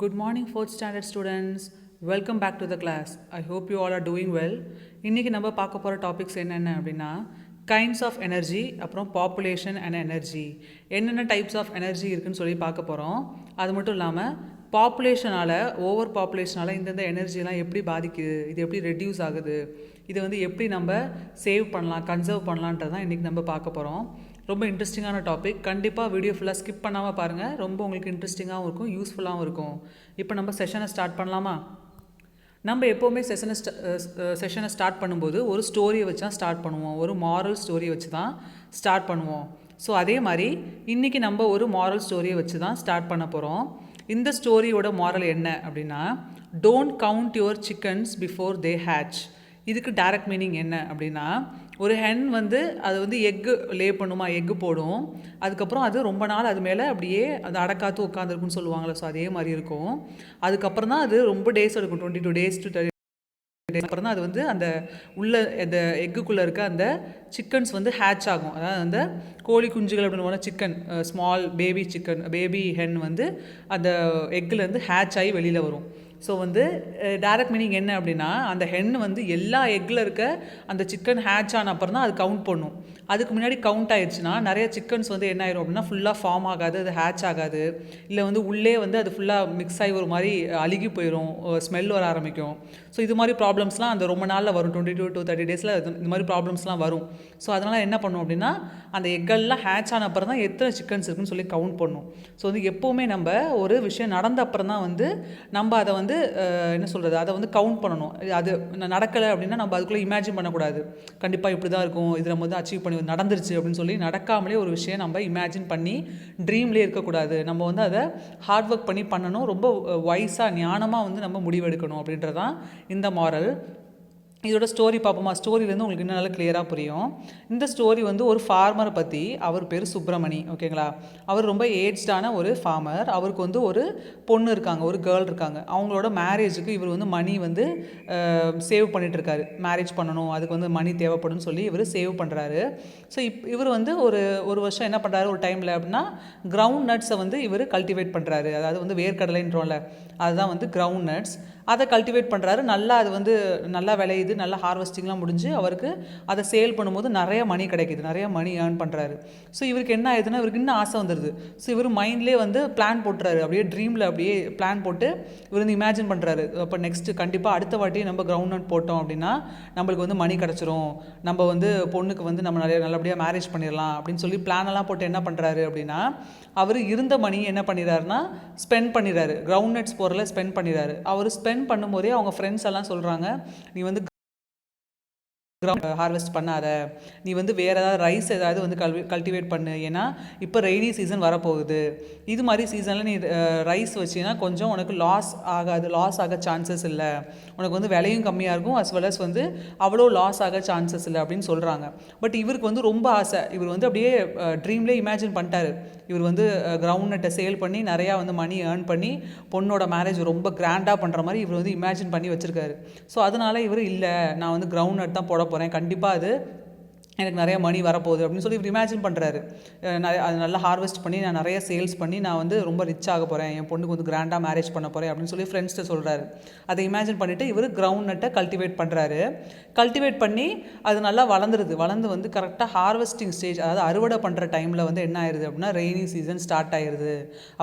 Good morning, 4th standard students. Welcome back to the class. I hope you all are doing well. இன்றைக்கி நம்ம பார்க்க போகிற topics என்னென்ன அப்படின்னா கைண்ட்ஸ் ஆஃப் எனர்ஜி, அப்புறம் பாப்புலேஷன் அண்ட் எனர்ஜி. என்னென்ன டைப்ஸ் ஆஃப் எனர்ஜி இருக்குதுன்னு சொல்லி பார்க்க போகிறோம். அது மட்டும் இல்லாமல் பாப்புலேஷனால், ஓவர் பாப்புலேஷனால் இந்தந்த எனர்ஜிலாம் எப்படி பாதிக்குது, இது எப்படி ரெடியூஸ் ஆகுது, இதை வந்து எப்படி நம்ம சேவ் பண்ணலாம், கன்சர்வ் பண்ணலான்றது தான் இன்றைக்கி நம்ம பார்க்க போகிறோம். ரொம்ப இன்ட்ரெஸ்டிங்கான டாபிக். கண்டிப்பாக வீடியோ ஃபுல்லாக ஸ்கிப் பண்ணாமல் பாருங்கள். ரொம்ப உங்களுக்கு இன்ட்ரெஸ்டிங்காகவும் இருக்கும், யூஸ்ஃபுல்லாகவும் இருக்கும். இப்போ நம்ம செஷனை ஸ்டார்ட் பண்ணலாமா? நம்ம எப்போவுமே செஷனை ஸ்டார்ட் பண்ணும்போது ஒரு ஸ்டோரியை வச்சு தான் ஸ்டார்ட் பண்ணுவோம். ஒரு மாரல் ஸ்டோரியை வச்சு தான் ஸ்டார்ட் பண்ணுவோம். ஸோ அதே மாதிரி இன்றைக்கி நம்ம ஒரு மாரல் ஸ்டோரியை வச்சு தான் ஸ்டார்ட் பண்ண போகிறோம். இந்த ஸ்டோரியோட மாரல் என்ன அப்படின்னா, don't count your chickens before they hatch. இதுக்கு டைரக்ட் மீனிங் என்ன அப்படின்னா, ஒரு ஹென் வந்து அது வந்து எக்கு லே பண்ணுமா, எக்கு போடும். அதுக்கப்புறம் அது ரொம்ப நாள் அது மேலே அப்படியே அது அடக்காத்து உட்காந்துருக்குன்னு சொல்லுவாங்களே, ஸோ அதே மாதிரி இருக்கும். அதுக்கப்புறம் தான் அது ரொம்ப டேஸ் எடுக்கும், 22 days to 30 days அப்புறம் தான் அது வந்து அந்த உள்ள அந்த எக்குக்குள்ளே இருக்க அந்த சிக்கன்ஸ் வந்து ஹேட்ச் ஆகும். அதாவது அந்த கோழி குஞ்சுகள் அப்படின்னு போனால் chicken, small baby chicken, baby hen வந்து அந்த எக்குலேருந்து ஹேட்ச் ஆகி வெளியில் வரும். ஸோ வந்து டைரக்ட் மீனிங் என்ன அப்படின்னா, அந்த ஹென் வந்து எல்லா எக்கில் இருக்க அந்த சிக்கன் ஹேட்ச் ஆன அப்புறம் தான் அது கவுண்ட் பண்ணும். அதுக்கு முன்னாடி கவுண்ட் ஆயிடுச்சுன்னா நிறைய சிக்கன்ஸ் வந்து என்ன ஆயிரும் அப்படின்னா, ஃபுல்லாக ஃபார்ம் ஆகாது, அது ஹேட்ச் ஆகாது. இல்லை வந்து உள்ளே வந்து அது ஃபுல்லாக மிக்ஸ் ஆகி ஒரு மாதிரி அழுகி போயிடும், ஸ்மெல் வர ஆரம்பிக்கும். ஸோ இது மாதிரி ப்ராப்ளம்ஸ்லாம் அந்த ரொம்ப நாளில் வரும், 22 to 30 days இந்த மாதிரி ப்ராப்ளம்ஸ்லாம் வரும். ஸோ அதனால் என்ன பண்ணும் அப்படின்னா, அந்த எக்கெல்லாம் ஹேட்ச் ஆன அப்புறம் தான் எத்தனை சிக்கன்ஸ் இருக்குன்னு சொல்லி கவுண்ட் பண்ணும். ஸோ வந்து எப்போவுமே நம்ம ஒரு விஷயம் நடந்த அப்புறம் தான் வந்து நம்ம அதை வந்து என்ன சொல்கிறது, அதை வந்து கவுண்ட் பண்ணணும். அது நடக்கலை அப்படின்னா நம்ம அதுக்குள்ளே இமேஜின் பண்ணக்கூடாது. கண்டிப்பாக இப்படி தான் இருக்கும், இது நம்ம வந்து அச்சீவ் பண்ணி நடந்துருச்சு அப்படின்னு சொல்லி நடக்காமலே ஒரு விஷயம் நம்ம இமேஜின் பண்ணி ட்ரீம்லேயே இருக்கக்கூடாது. நம்ம வந்து அதை ஹார்ட் ஒர்க் பண்ணி பண்ணணும். ரொம்ப வைஸாக ஞானமாக வந்து நம்ம முடிவெடுக்கணும் அப்படின்றதான் இந்த மாரல். இதோட ஸ்டோரி பார்ப்போமா? ஸ்டோரியிலேருந்து உங்களுக்கு இன்னும் நல்லா கிளியராக புரியும். இந்த ஸ்டோரி வந்து ஒரு ஃபார்மரை பற்றி. அவர் பேர் சுப்பிரமணி, ஓகேங்களா? அவர் ரொம்ப ஏஜ்டான ஒரு ஃபார்மர். அவருக்கு வந்து ஒரு பொண்ணு இருக்காங்க, ஒரு கேர்ள் இருக்காங்க. அவங்களோட மேரேஜுக்கு இவர் வந்து மணி வந்து சேவ் பண்ணிகிட்ருக்காரு. மேரேஜ் பண்ணணும், அதுக்கு வந்து மணி தேவைப்படும்னு சொல்லி இவர் சேவ் பண்ணுறாரு. ஸோ இவர் வந்து ஒரு வருஷம் என்ன பண்ணுறாரு, ஒரு டைமில் அப்படின்னா கிரவுண்ட் நட்ஸை வந்து இவர் கல்டிவேட் பண்ணுறாரு. அதாவது வந்து வேர்க்கடலைன்றோம்ல, அதுதான் வந்து கிரவுண்ட் நட்ஸ். அதை கல்டிவேட் பண்ணுறாரு. நல்லா அது வந்து நல்லா விளையுது, நல்லா ஹார்வெஸ்டிங்லாம் முடிஞ்சு அவருக்கு அதை சேல் பண்ணும்போது நிறைய மணி கிடைக்கிது, நிறைய மணி ஏர்ன் பண்ணுறாரு. ஸோ இவருக்கு என்ன ஆயிடுதுன்னா, இவருக்கு இன்னும் ஆசை வந்துடுது. ஸோ இவர் மைண்ட்லேயே வந்து பிளான் போட்டுறாரு, அப்படியே ட்ரீமில் அப்படியே பிளான் போட்டு இவர் வந்து இமேஜின் பண்ணுறாரு. அப்போ நெக்ஸ்ட்டு கண்டிப்பாக அடுத்த வாட்டி நம்ம கிரவுண்ட் நட் போட்டோம் அப்படின்னா நம்மளுக்கு வந்து மணி கிடச்சிரும், நம்ம வந்து பொண்ணுக்கு வந்து நம்ம நல்லபடியாக மேரேஜ் பண்ணிடலாம் அப்படின்னு சொல்லி பிளானெல்லாம் போட்டு என்ன பண்ணுறாரு அப்படின்னா, அவர் இருந்த மணி என்ன பண்ணிடுறாருன்னா ஸ்பெண்ட் பண்ணிடுறாரு, கிரவுண்ட் நட்ஸ் போகிறல ஸ்பெண்ட் பண்ணிடுறாரு. அவர் ஸ்பெண்ட் பண்ணும்போதே அவங்க ஃப்ரெண்ட்ஸ் எல்லாம் சொல்கிறாங்க, நீ வந்து ஹார்வெஸ்ட் பண்ணாத, நீ வந்து வேறு ஏதாவது ரைஸ் ஏதாவது வந்து கல்டிவேட் பண்ணு, ஏன்னா இப்போ ரெய்னி சீசன் வரப்போகுது. இது மாதிரி சீசனில் நீ ரைஸ் வச்சின்னா கொஞ்சம் உனக்கு லாஸ் ஆக சான்சஸ் இல்லை, உனக்கு வந்து விலையும் கம்மியாக இருக்கும், அஸ் வெல் அஸ் வந்து அவ்வளோ லாஸ் ஆக சான்சஸ் இல்லை அப்படின்னு சொல்கிறாங்க. பட் இவருக்கு வந்து ரொம்ப ஆசை. இவர் வந்து அப்படியே ட்ரீம்லேயே இமேஜின் பண்ணிட்டாரு. இவர் வந்து கிரவுண்ட் நட்டை சேல் பண்ணி நிறையா வந்து மணி ஏர்ன் பண்ணி பொண்ணோட மேரேஜ் ரொம்ப கிராண்டாக பண்ணுற மாதிரி இவர் வந்து இமேஜின் பண்ணி வச்சுருக்காரு. ஸோ அதனால் இவர் இல்லை, நான் வந்து கிரவுண்ட் நட் தான் போட போகிறேன், கண்டிப்பாக அது எனக்கு நிறைய மணி வரப்போகுது அப்படின்னு சொல்லி இவர் இமேஜின் பண்ணுறாரு. அது நல்லா ஹார்வெஸ்ட் பண்ணி நான் நிறைய சேல்ஸ் பண்ணி நான் வந்து ரொம்ப ரிச் ஆக போகிறேன், என் பொண்ணுக்கு வந்து கிராண்டாக மேரேஜ் பண்ண போகிறேன் அப்படின்னு சொல்லி ஃப்ரெண்ட்ஸ்கிட்ட சொல்கிறாரு. அதை இமேஜின் பண்ணிவிட்டு இவர் கிரவுண்ட் நட்டை கல்டிவேட் பண்ணுறாரு. கல்டிவேட் பண்ணி அது நல்லா வளர்ந்து வந்து கரெக்டாக ஹார்வெஸ்டிங் ஸ்டேஜ், அதாவது அறுவடை பண்ணுற டைமில் வந்து என்ன ஆயிடுது அப்படின்னா ரெய்னி சீசன் ஸ்டார்ட் ஆயிடுது.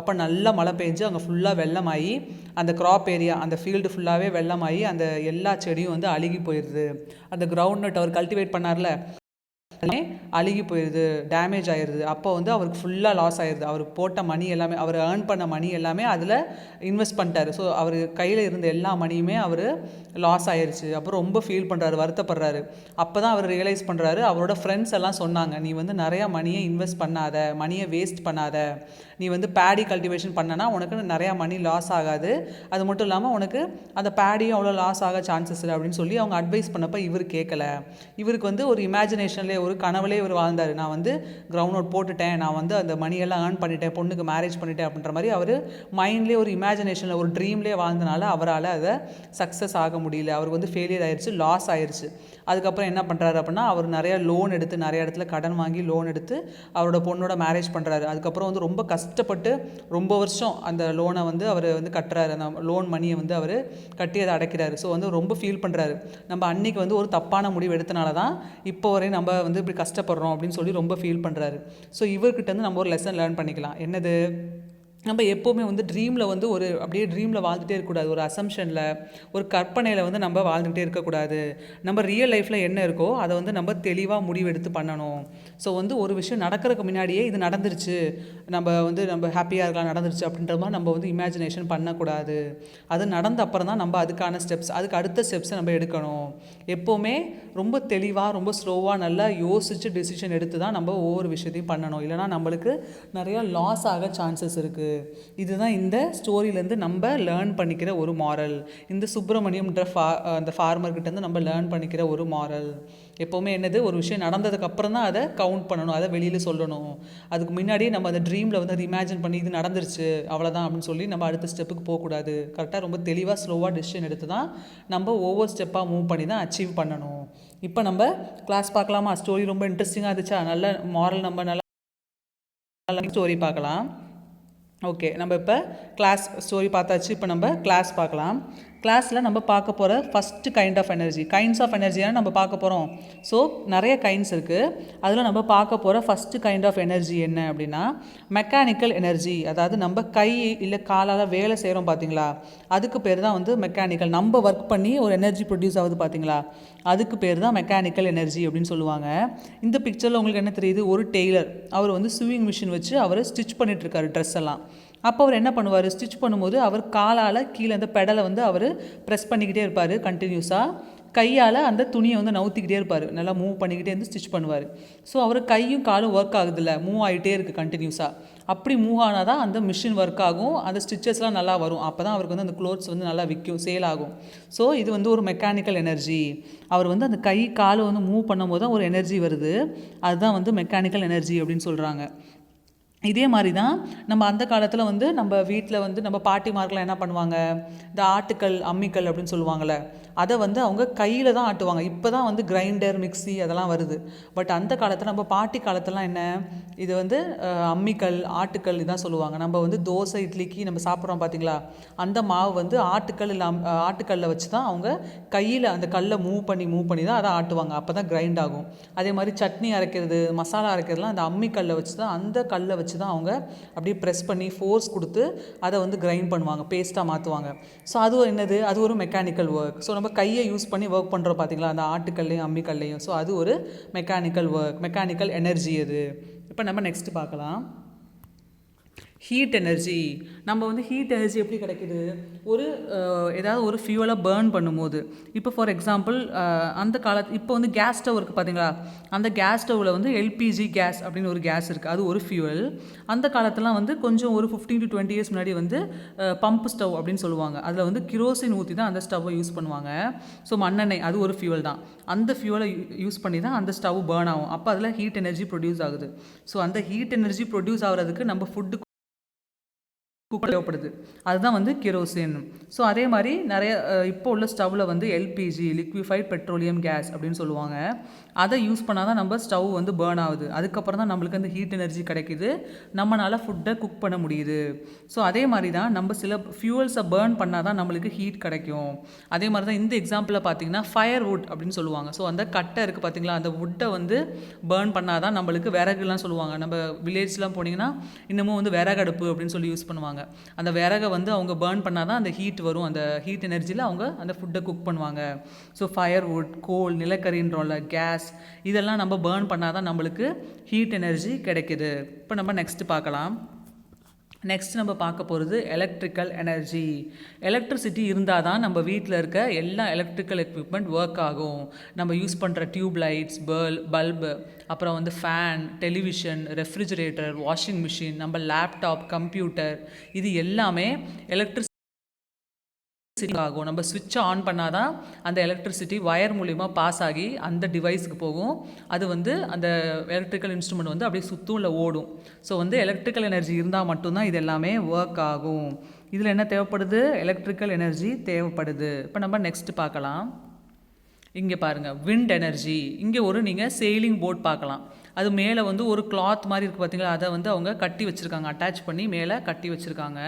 அப்போ நல்லா மழை பெஞ்சு அங்கே ஃபுல்லாக வெள்ளமாகி அந்த க்ராப் ஏரியா, அந்த ஃபீல்டு ஃபுல்லாகவே வெள்ளமாகி அந்த எல்லா செடியும் வந்து அழுகி போயிடுது. அந்த கிரவுண்ட் நட் அவர் கல்டிவேட் பண்ணார்ல அழுகி போயிடுது, டேமேஜ் ஆயிடுது. அப்போ வந்து அவருக்கு ஃபுல்லாக லாஸ் ஆயிடுது. அவர் போட்ட மணி எல்லாமே, அவர் ஏர்ன் பண்ண மணி எல்லாமே அதில் இன்வெஸ்ட் பண்ணிட்டாரு. ஸோ அவர் கையில் இருந்த எல்லா மணியுமே அவர் லாஸ் ஆயிடுச்சு. அப்புறம் ரொம்ப ஃபீல் பண்ணுறாரு, வருத்தப்படுறாரு. அப்போ தான் அவர் ரியலைஸ் பண்ணுறாரு, அவரோட ஃப்ரெண்ட்ஸ் எல்லாம் சொன்னாங்க, நீ வந்து நிறையா மணியை இன்வெஸ்ட் பண்ணாத, மணியை வேஸ்ட் பண்ணாத, நீ வந்து பேடி கல்டிவேஷன் பண்ணனா உனக்கு நிறையா மணி லாஸ் ஆகாது, அது மட்டும் இல்லாமல் உனக்கு அந்த பேடியும் அவ்வளோ லாஸ் ஆக சான்சஸ் இல்லை அப்படின்னு சொல்லி அவங்க அட்வைஸ் பண்ணப்போ இவர் கேட்கல. இவருக்கு வந்து ஒரு இமேஜினேஷன்லேயே, ஒரு கனவுலேயே இவர் வாழ்ந்தார். நான் வந்து கிரவுண்ட் நோட் போட்டுட்டேன், நான் வந்து அந்த மணியெல்லாம் ஏர்ன் பண்ணிட்டேன், பொண்ணுக்கு மேரேஜ் பண்ணிட்டேன் அப்படின்ற மாதிரி அவர் மைண்ட்லேயே ஒரு இமேஜினேஷனில் ஒரு ட்ரீம்லேயே வாழ்ந்தனால அவரால் அதை சக்ஸஸ் ஆக முடியல. அவருக்கு வந்து ஃபெயிலியர் ஆயிடுச்சு, லாஸ் ஆயிடுச்சு. அதுக்கப்புறம் என்ன பண்ணுறாரு அப்படின்னா, அவர் நிறையா லோன் எடுத்து நிறைய இடத்துல கடன் வாங்கி லோன் எடுத்து அவரோட பொண்ணோட மேரேஜ் பண்ணுறாரு. அதுக்கப்புறம் வந்து ரொம்ப கஷ்டப்பட்டு ரொம்ப வருஷம் அந்த லோனை வந்து அவர் வந்து கட்டுறாரு. அந்த லோன் மணியை வந்து அவர் கட்டி அதை அடைக்கிறாரு. ஸோ வந்து ரொம்ப ஃபீல் பண்ணுறாரு. நம்ம அன்னைக்கு வந்து ஒரு தப்பான முடிவு எடுத்தனால தான் இப்போ வரையும் நம்ம வந்து இப்படி கஷ்டப்படுறோம் அப்படின்னு சொல்லி ரொம்ப ஃபீல் பண்ணுறாரு. ஸோ இவர்கிட்ட வந்து நம்ம ஒரு லெசன் லேர்ன் பண்ணிக்கலாம். என்னது, நம்ம எப்போவுமே வந்து ட்ரீமில் வந்து ஒரு அப்படியே ட்ரீமில் வாழ்ந்துகிட்டே இருக்கக்கூடாது. ஒரு அசம்ஷனில், ஒரு கற்பனையில் வந்து நம்ம வாழ்ந்துகிட்டே இருக்கக்கூடாது. நம்ம ரியல் லைஃப்பில் என்ன இருக்கோ அதை வந்து நம்ம தெளிவாக முடிவெடுத்து பண்ணணும். ஸோ வந்து ஒரு விஷயம் நடக்கிறதுக்கு முன்னாடியே இது நடந்துருச்சு, நம்ம ஹாப்பியாக இருக்கலாம், நடந்துருச்சு அப்படின்ற மாதிரி நம்ம வந்து இமேஜினேஷன் பண்ணக்கூடாது. அது நடந்த அப்புறம் தான் நம்ம அதுக்கான ஸ்டெப்ஸ், அதுக்கு அடுத்த ஸ்டெப்ஸை நம்ம எடுக்கணும். எப்போவுமே ரொம்ப தெளிவாக ரொம்ப ஸ்லோவாக நல்லா யோசித்து டெசிஷன் எடுத்து தான் நம்ம ஒவ்வொரு விஷயத்தையும் பண்ணணும். இல்லைனா நம்மளுக்கு நிறையா லாஸ் ஆக சான்சஸ் இருக்குது. இதுதான் இந்த ஸ்டோரியிலேருந்து நம்ம லேர்ன் பண்ணிக்கிற ஒரு மாரல். இந்த சுப்பிரமணியம்ன்ற அந்த ஃபார்மர்கிட்டேருந்து நம்ம லேர்ன் பண்ணிக்கிற ஒரு மாரல் எப்போவுமே என்னது, ஒரு விஷயம் நடந்ததுக்கு அப்புறம் தான் அதை கவுண்ட் பண்ணணும், அதை வெளியில் சொல்லணும். அதுக்கு முன்னாடியே நம்ம அந்த ட்ரீமில் வந்து அதை இமேஜின் பண்ணி இது நடந்துருச்சு அவ்வளோதான் அப்படின்னு சொல்லி நம்ம அடுத்த ஸ்டெப்புக்கு போகக்கூடாது. கரெக்டாக ரொம்ப தெளிவாக ஸ்லோவாக டெசிஷன் எடுத்து தான் நம்ம ஒவ்வொரு ஸ்டெப்பாக மூவ் பண்ணி தான் அச்சீவ் பண்ணணும். இப்போ நம்ம கிளாஸ் பார்க்கலாமா? ஸ்டோரி ரொம்ப இன்ட்ரெஸ்டிங்காக இருந்துச்சா? நல்ல மாரல், நம்ம நல்லா ஸ்டோரி பார்க்கலாம். ஓகே, நம்ம இப்போ கிளாஸ் ஸ்டோரி பார்த்தாச்சு. இப்போ நம்ம கிளாஸ் பார்க்கலாம். கிளாஸில் நம்ம பார்க்க போகிற first kind of energy, kinds of எனர்ஜியான நம்ம பார்க்க போகிறோம். ஸோ நிறைய கைண்ட்ஸ் இருக்குது. அதில் நம்ம பார்க்க போகிற ஃபஸ்ட்டு கைண்ட் ஆஃப் எனர்ஜி என்ன அப்படின்னா மெக்கானிக்கல் எனர்ஜி. அதாவது நம்ம கை இல்லை காலால் வேலை செய்கிறோம் பார்த்தீங்களா, அதுக்கு பேர் தான் வந்து மெக்கானிக்கல். நம்ம ஒர்க் பண்ணி ஒரு எனர்ஜி ப்ரொடியூஸ் ஆகுது பார்த்தீங்களா, அதுக்கு பேர் தான் மெக்கானிக்கல் எனர்ஜி அப்படின்னு சொல்லுவாங்க. இந்த பிக்சரில் உங்களுக்கு என்ன தெரியுது, ஒரு டெய்லர், அவர் வந்து ஸ்விங் மிஷின் வச்சு அவர் ஸ்டிச் பண்ணிகிட்ருக்காரு ட்ரெஸ் எல்லாம். அப்போ அவர் என்ன பண்ணுவார், ஸ்டிச் பண்ணும்போது அவர் காலால் கீழே அந்த பெடலை வந்து அவர் ப்ரெஸ் பண்ணிக்கிட்டே இருப்பார் கண்டினியூஸாக. கையால் அந்த துணியை வந்து நவுத்திக்கிட்டே இருப்பார், நல்லா மூவ் பண்ணிக்கிட்டே இருந்து ஸ்டிச் பண்ணுவார். ஸோ அவர் கையும் காலும் ஒர்க் ஆகுதில்ல, மூவ் ஆகிட்டே இருக்குது கண்டினியூஸாக. அப்படி மூவ் ஆனால் தான் அந்த மிஷின் ஒர்க் ஆகும், அந்த ஸ்டிச்சஸ்லாம் நல்லா வரும். அப்போ தான் அவருக்கு வந்து அந்த க்ளோத்ஸ் வந்து நல்லா விற்கும், சேல் ஆகும். ஸோ இது வந்து ஒரு மெக்கானிக்கல் எனர்ஜி. அவர் வந்து அந்த கை காலை வந்து மூவ் பண்ணும் போது தான் ஒரு எனர்ஜி வருது, அதுதான் வந்து மெக்கானிக்கல் எனர்ஜி அப்படின்னு சொல்கிறாங்க. இதே மாதிரி தான் நம்ம அந்த காலத்தில் வந்து நம்ம வீட்டில் வந்து நம்ம பாட்டிமார்கள்லாம் என்ன பண்ணுவாங்க, இந்த ஆட்டுக்கல் அம்மிக்கல் அப்படின்னு சொல்லுவாங்கள்ல, அதை வந்து அவங்க கையில் தான் ஆட்டுவாங்க. இப்போ தான் வந்து கிரைண்டர் மிக்சி அதெல்லாம் வருது. பட் அந்த காலத்தில் நம்ம பாட்டி காலத்துலலாம் என்ன, இது வந்து அம்மிக்கல் ஆட்டுக்கல் இதான் சொல்லுவாங்க. நம்ம வந்து தோசை இட்லிக்கு நம்ம சாப்பிட்றோம் பார்த்தீங்களா, அந்த மாவு வந்து ஆட்டுக்கல் இல்லை ஆட்டுக்கல்லை வச்சு தான் அவங்க கையில் அந்த கல்லை மூவ் பண்ணி தான் அதை ஆட்டுவாங்க. அப்போ தான் கிரைண்ட் ஆகும். அதே மாதிரி சட்னி அரைக்கிறது, மசாலா அரைக்கிறதுலாம் அந்த அம்மிக்கல்லை வச்சு தான், அந்த கல்லை வச்சு தான் அவங்க அப்படியே ப்ரெஸ் பண்ணி ஃபோர்ஸ் கொடுத்து அதை வந்து கிரைண்ட் பண்ணுவாங்க, பேஸ்ட்டாக மாற்றுவாங்க. ஸோ அது என்னது, அது ஒரு மெக்கானிக்கல் ஒர்க். ஸோ நம்ம கையை யூஸ் பண்ணி ஒர்க் பண்ணுறோம் பார்த்தீங்களா, அந்த ஆட்டுக்கல்லையும் அம்மிக்கல்லையும். ஸோ அது ஒரு மெக்கானிக்கல் ஒர்க், மெக்கானிக்கல் எனர்ஜி அது. இப்போ நம்ம நெக்ஸ்ட் பார்க்கலாம். Heat energy. நம்ம வந்து ஹீட் எனர்ஜி எப்படி கிடைக்கிது, ஏதாவது ஒரு ஃபியூவலை பேர்ன் பண்ணும்போது. இப்போ ஃபார் எக்ஸாம்பிள் அந்த இப்போ வந்து கேஸ் ஸ்டவ் இருக்குது பார்த்தீங்களா, அந்த கேஸ் ஸ்டவ்வில் வந்து எல்பிஜி கேஸ் அப்படின்னு ஒரு கேஸ் இருக்குது, அது ஒரு ஃபியூவல். அந்த காலத்துலாம் வந்து கொஞ்சம் ஒரு 15 to 20 years முன்னாடி வந்து பம்ப் ஸ்டவ் அப்படின்னு சொல்லுவாங்க. அதில் வந்து கிரோசின் ஊற்றி தான் அந்த ஸ்டவ்வை யூஸ் பண்ணுவாங்க. ஸோ மண்ணெண்ணெய் அது ஒரு ஃபியூவல் தான். அந்த ஃபியூவலை யூஸ் பண்ணி தான் அந்த ஸ்டவ் பேர்ன் ஆகும். அப்போ அதில் ஹீட் எனர்ஜி ப்ரொடியூஸ் ஆகுது. ஸோ அந்த ஹீட் எனர்ஜி ப்ரொடியூஸ் ஆகிறதுக்கு நம்ம ஃபுட்டு தேவைப்படுது, அதுதான் வந்து கெரோசின். ஸோ அதே மாதிரி நிறைய இப்போ உள்ள ஸ்டவ்வில் வந்து எல்பிஜி லிக்விஃபைட் பெட்ரோலியம் கேஸ் அப்படின்னு சொல்லுவாங்க. அதை யூஸ் பண்ணால் தான் நம்ம ஸ்டவ் வந்து பேர்ன் ஆகுது. அதுக்கப்புறம் தான் நம்மளுக்கு அந்த ஹீட் எனர்ஜி கிடைக்கிது, நம்மளால் ஃபுட்டை குக் பண்ண முடியுது. ஸோ அதே மாதிரி தான் நம்ம சில ஃபியூவல்ஸை பேர்ன் பண்ணால் தான் நம்மளுக்கு ஹீட் கிடைக்கும். அதே மாதிரி தான் இந்த எக்ஸாம்பிளில் பார்த்தீங்கன்னா ஃபயர் வுட் அப்படின்னு சொல்லுவாங்க. ஸோ அந்த கட்டை இருக்குது பார்த்தீங்களா, அந்த வுட்டை வந்து பேர்ன் பண்ணால் தான் நம்மளுக்கு விறகுலாம் சொல்லுவாங்க. நம்ம வில்லேஜ்லாம் போனீங்கன்னா இன்னமும் வந்து விறகடுப்பு அப்படின்னு சொல்லி யூஸ் பண்ணுவாங்க. அந்த விறகை வந்து அவங்க பேர்ன் பண்ணால் தான் அந்த ஹீட் வரும், அந்த ஹீட் எனர்ஜியில் அவங்க அந்த ஃபுட்டை குக் பண்ணுவாங்க. ஸோ ஃபயர் வுட், கோல், நிலக்கரின்றோம்ல, கேஸ், இதெல்லாம் நம்ம பேர்ன் பண்ணால் தான் நம்மளுக்கு ஹீட் எனர்ஜி கிடைக்குது. இப்போ நம்ம நெக்ஸ்ட் பார்க்கலாம். நெக்ஸ்ட் நம்ம பார்க்க போகிறது எலக்ட்ரிக்கல் எனர்ஜி. எலக்ட்ரிசிட்டி இருந்தால் தான் நம்ம வீட்டில் இருக்க எல்லா எலக்ட்ரிக்கல் எக்யூப்மெண்ட் ஒர்க் ஆகும். நம்ம யூஸ் பண்ணுற டியூப் லைட்ஸ், பல்பு, அப்புறம் வந்து fan, television, refrigerator, washing machine, நம்ம லேப்டாப், கம்ப்யூட்டர், இது எல்லாமே எலக்ட்ரிசிட்டி ஆகும். நம்ம ஸ்விட்சை ஆன் பண்ணால் தான் அந்த எலக்ட்ரிசிட்டி வயர் மூலிமா பாஸ் ஆகி அந்த டிவைஸுக்கு போகும். அது வந்து அந்த எலக்ட்ரிக்கல் இன்ஸ்ட்ருமெண்ட் வந்து அப்படியே சுற்றும் இல்லை ஓடும். ஸோ வந்து எலக்ட்ரிக்கல் எனர்ஜி இருந்தால் மட்டும்தான் இது எல்லாமே ஒர்க் ஆகும். இதில் என்ன தேவைப்படுது, எலக்ட்ரிக்கல் எனர்ஜி தேவைப்படுது. இப்போ நம்ம நெக்ஸ்ட் பார்க்கலாம். இங்கே பாருங்கள் விண்ட் எனர்ஜி. இங்கே ஒரு நீங்கள் செயிலிங் போட் பார்க்கலாம். அது மேலே வந்து ஒரு கிளாத் மாதிரி இருக்குது பார்த்தீங்களா, அதை வந்து அவங்க கட்டி வச்சுருக்காங்க, அட்டாச் பண்ணி மேலே கட்டி வச்சுருக்காங்க.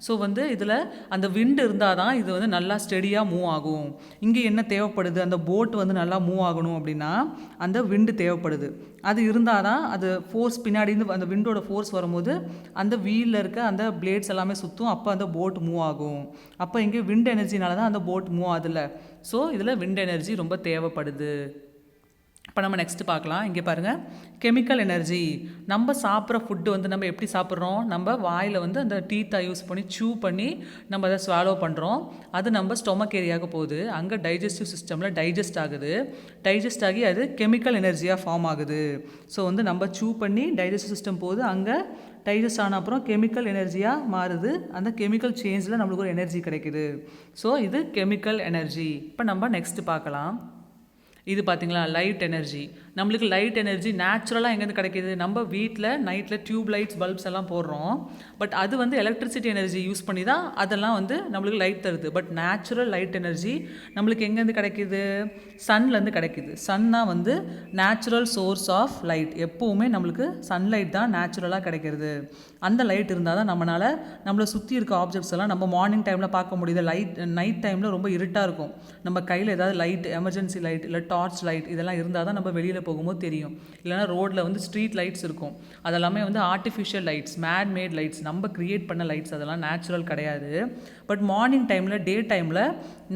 ஸோ வந்து இதில் அந்த விண்டு இருந்தால் தான் இது வந்து நல்லா ஸ்டெடியாக மூவ் ஆகும். இங்கே என்ன தேவைப்படுது, அந்த போட் வந்து நல்லா மூவ் ஆகணும் அப்படின்னா அந்த விண்டு தேவைப்படுது. அது இருந்தால் தான் அது ஃபோர்ஸ் பின்னாடிருந்து அந்த விண்டோட ஃபோர்ஸ் வரும்போது அந்த வீலில் இருக்க அந்த பிளேட்ஸ் எல்லாமே சுற்றும், அப்போ அந்த போட் மூவ் ஆகும். அப்போ இங்கே விண்ட் எனர்ஜினால தான் அந்த போட் மூவ் ஆகுதுல்ல. ஸோ இதில் விண்ட் எனர்ஜி ரொம்ப தேவைப்படுது. இப்போ நம்ம நெக்ஸ்ட்டு பார்க்கலாம். இங்கே பாருங்கள் கெமிக்கல் எனர்ஜி. நம்ம சாப்பிட்ற ஃபுட்டு வந்து நம்ம எப்படி சாப்பிட்றோம், நம்ம வாயில் வந்து அந்த டீத்தை யூஸ் பண்ணி சூ பண்ணி நம்ம அதை ஸ்வாலோ பண்ணுறோம். அது நம்ம ஸ்டொமக் ஏரியாவுக்கு போகுது, அங்கே டைஜஸ்டிவ் சிஸ்டமில் டைஜஸ்ட் ஆகுது. டைஜஸ்ட் ஆகி அது கெமிக்கல் எனர்ஜியாக ஃபார்ம் ஆகுது. ஸோ வந்து நம்ம சூ பண்ணி டைஜஸ்டிவ் சிஸ்டம் போகுது, அங்கே டைஜஸ்ட் ஆன அப்புறம் கெமிக்கல் எனர்ஜியாக மாறுது. அந்த கெமிக்கல் சேஞ்சில் நம்மளுக்கு ஒரு எனர்ஜி கிடைக்குது. ஸோ இது கெமிக்கல் எனர்ஜி. இப்போ நம்ம நெக்ஸ்ட்டு பார்க்கலாம். இது பார்த்திங்களா லைட் எனர்ஜி. நம்மளுக்கு லைட் எனர்ஜி நேச்சுரலாக எங்கேருந்து கிடைக்கிது, நம்ம வீட்டில் நைட்டில் டியூப் லைட்ஸ் பல்ப்ஸ் எல்லாம் போடுறோம். பட் அது வந்து எலக்ட்ரிசிட்டி எனர்ஜி யூஸ் பண்ணி தான் அதெல்லாம் வந்து நம்மளுக்கு லைட் தருது. பட் நேச்சுரல் லைட் எனர்ஜி நம்மளுக்கு எங்கேருந்து கிடைக்கிது, சன்லேருந்து கிடைக்கிது. சன்னா வந்து நேச்சுரல் சோர்ஸ் ஆஃப் லைட். எப்போவுமே நம்மளுக்கு சன்லைட் தான் நேச்சுரலாக கிடைக்கிறது. அந்த லைட் இருந்தால் தான் நம்மளை சுற்றி இருக்க ஆப்ஜெக்ட்ஸ் எல்லாம் நம்ம மார்னிங் டைமில் பார்க்க முடியுது. நைட் டைமில் ரொம்ப இருட்டாக இருக்கும். நம்ம கையில் ஏதாவது லைட், எமர்ஜென்சி லைட் இல்லை டார்ச் லைட் இதெல்லாம் இருந்தால் தான் நம்ம வெளியில் போகும்போது தெரியும். இல்லைனா ரோட்டில் வந்து ஸ்ட்ரீட் லைட்ஸ் இருக்கும், அதெல்லாமே வந்து ஆர்டிஃபிஷியல் லைட்ஸ், மேட் லைட்ஸ், நம்ம க்ரியேட் பண்ண லைட்ஸ், அதெல்லாம் நேச்சுரல் கிடையாது. பட் மார்னிங் டைமில், டே டைமில்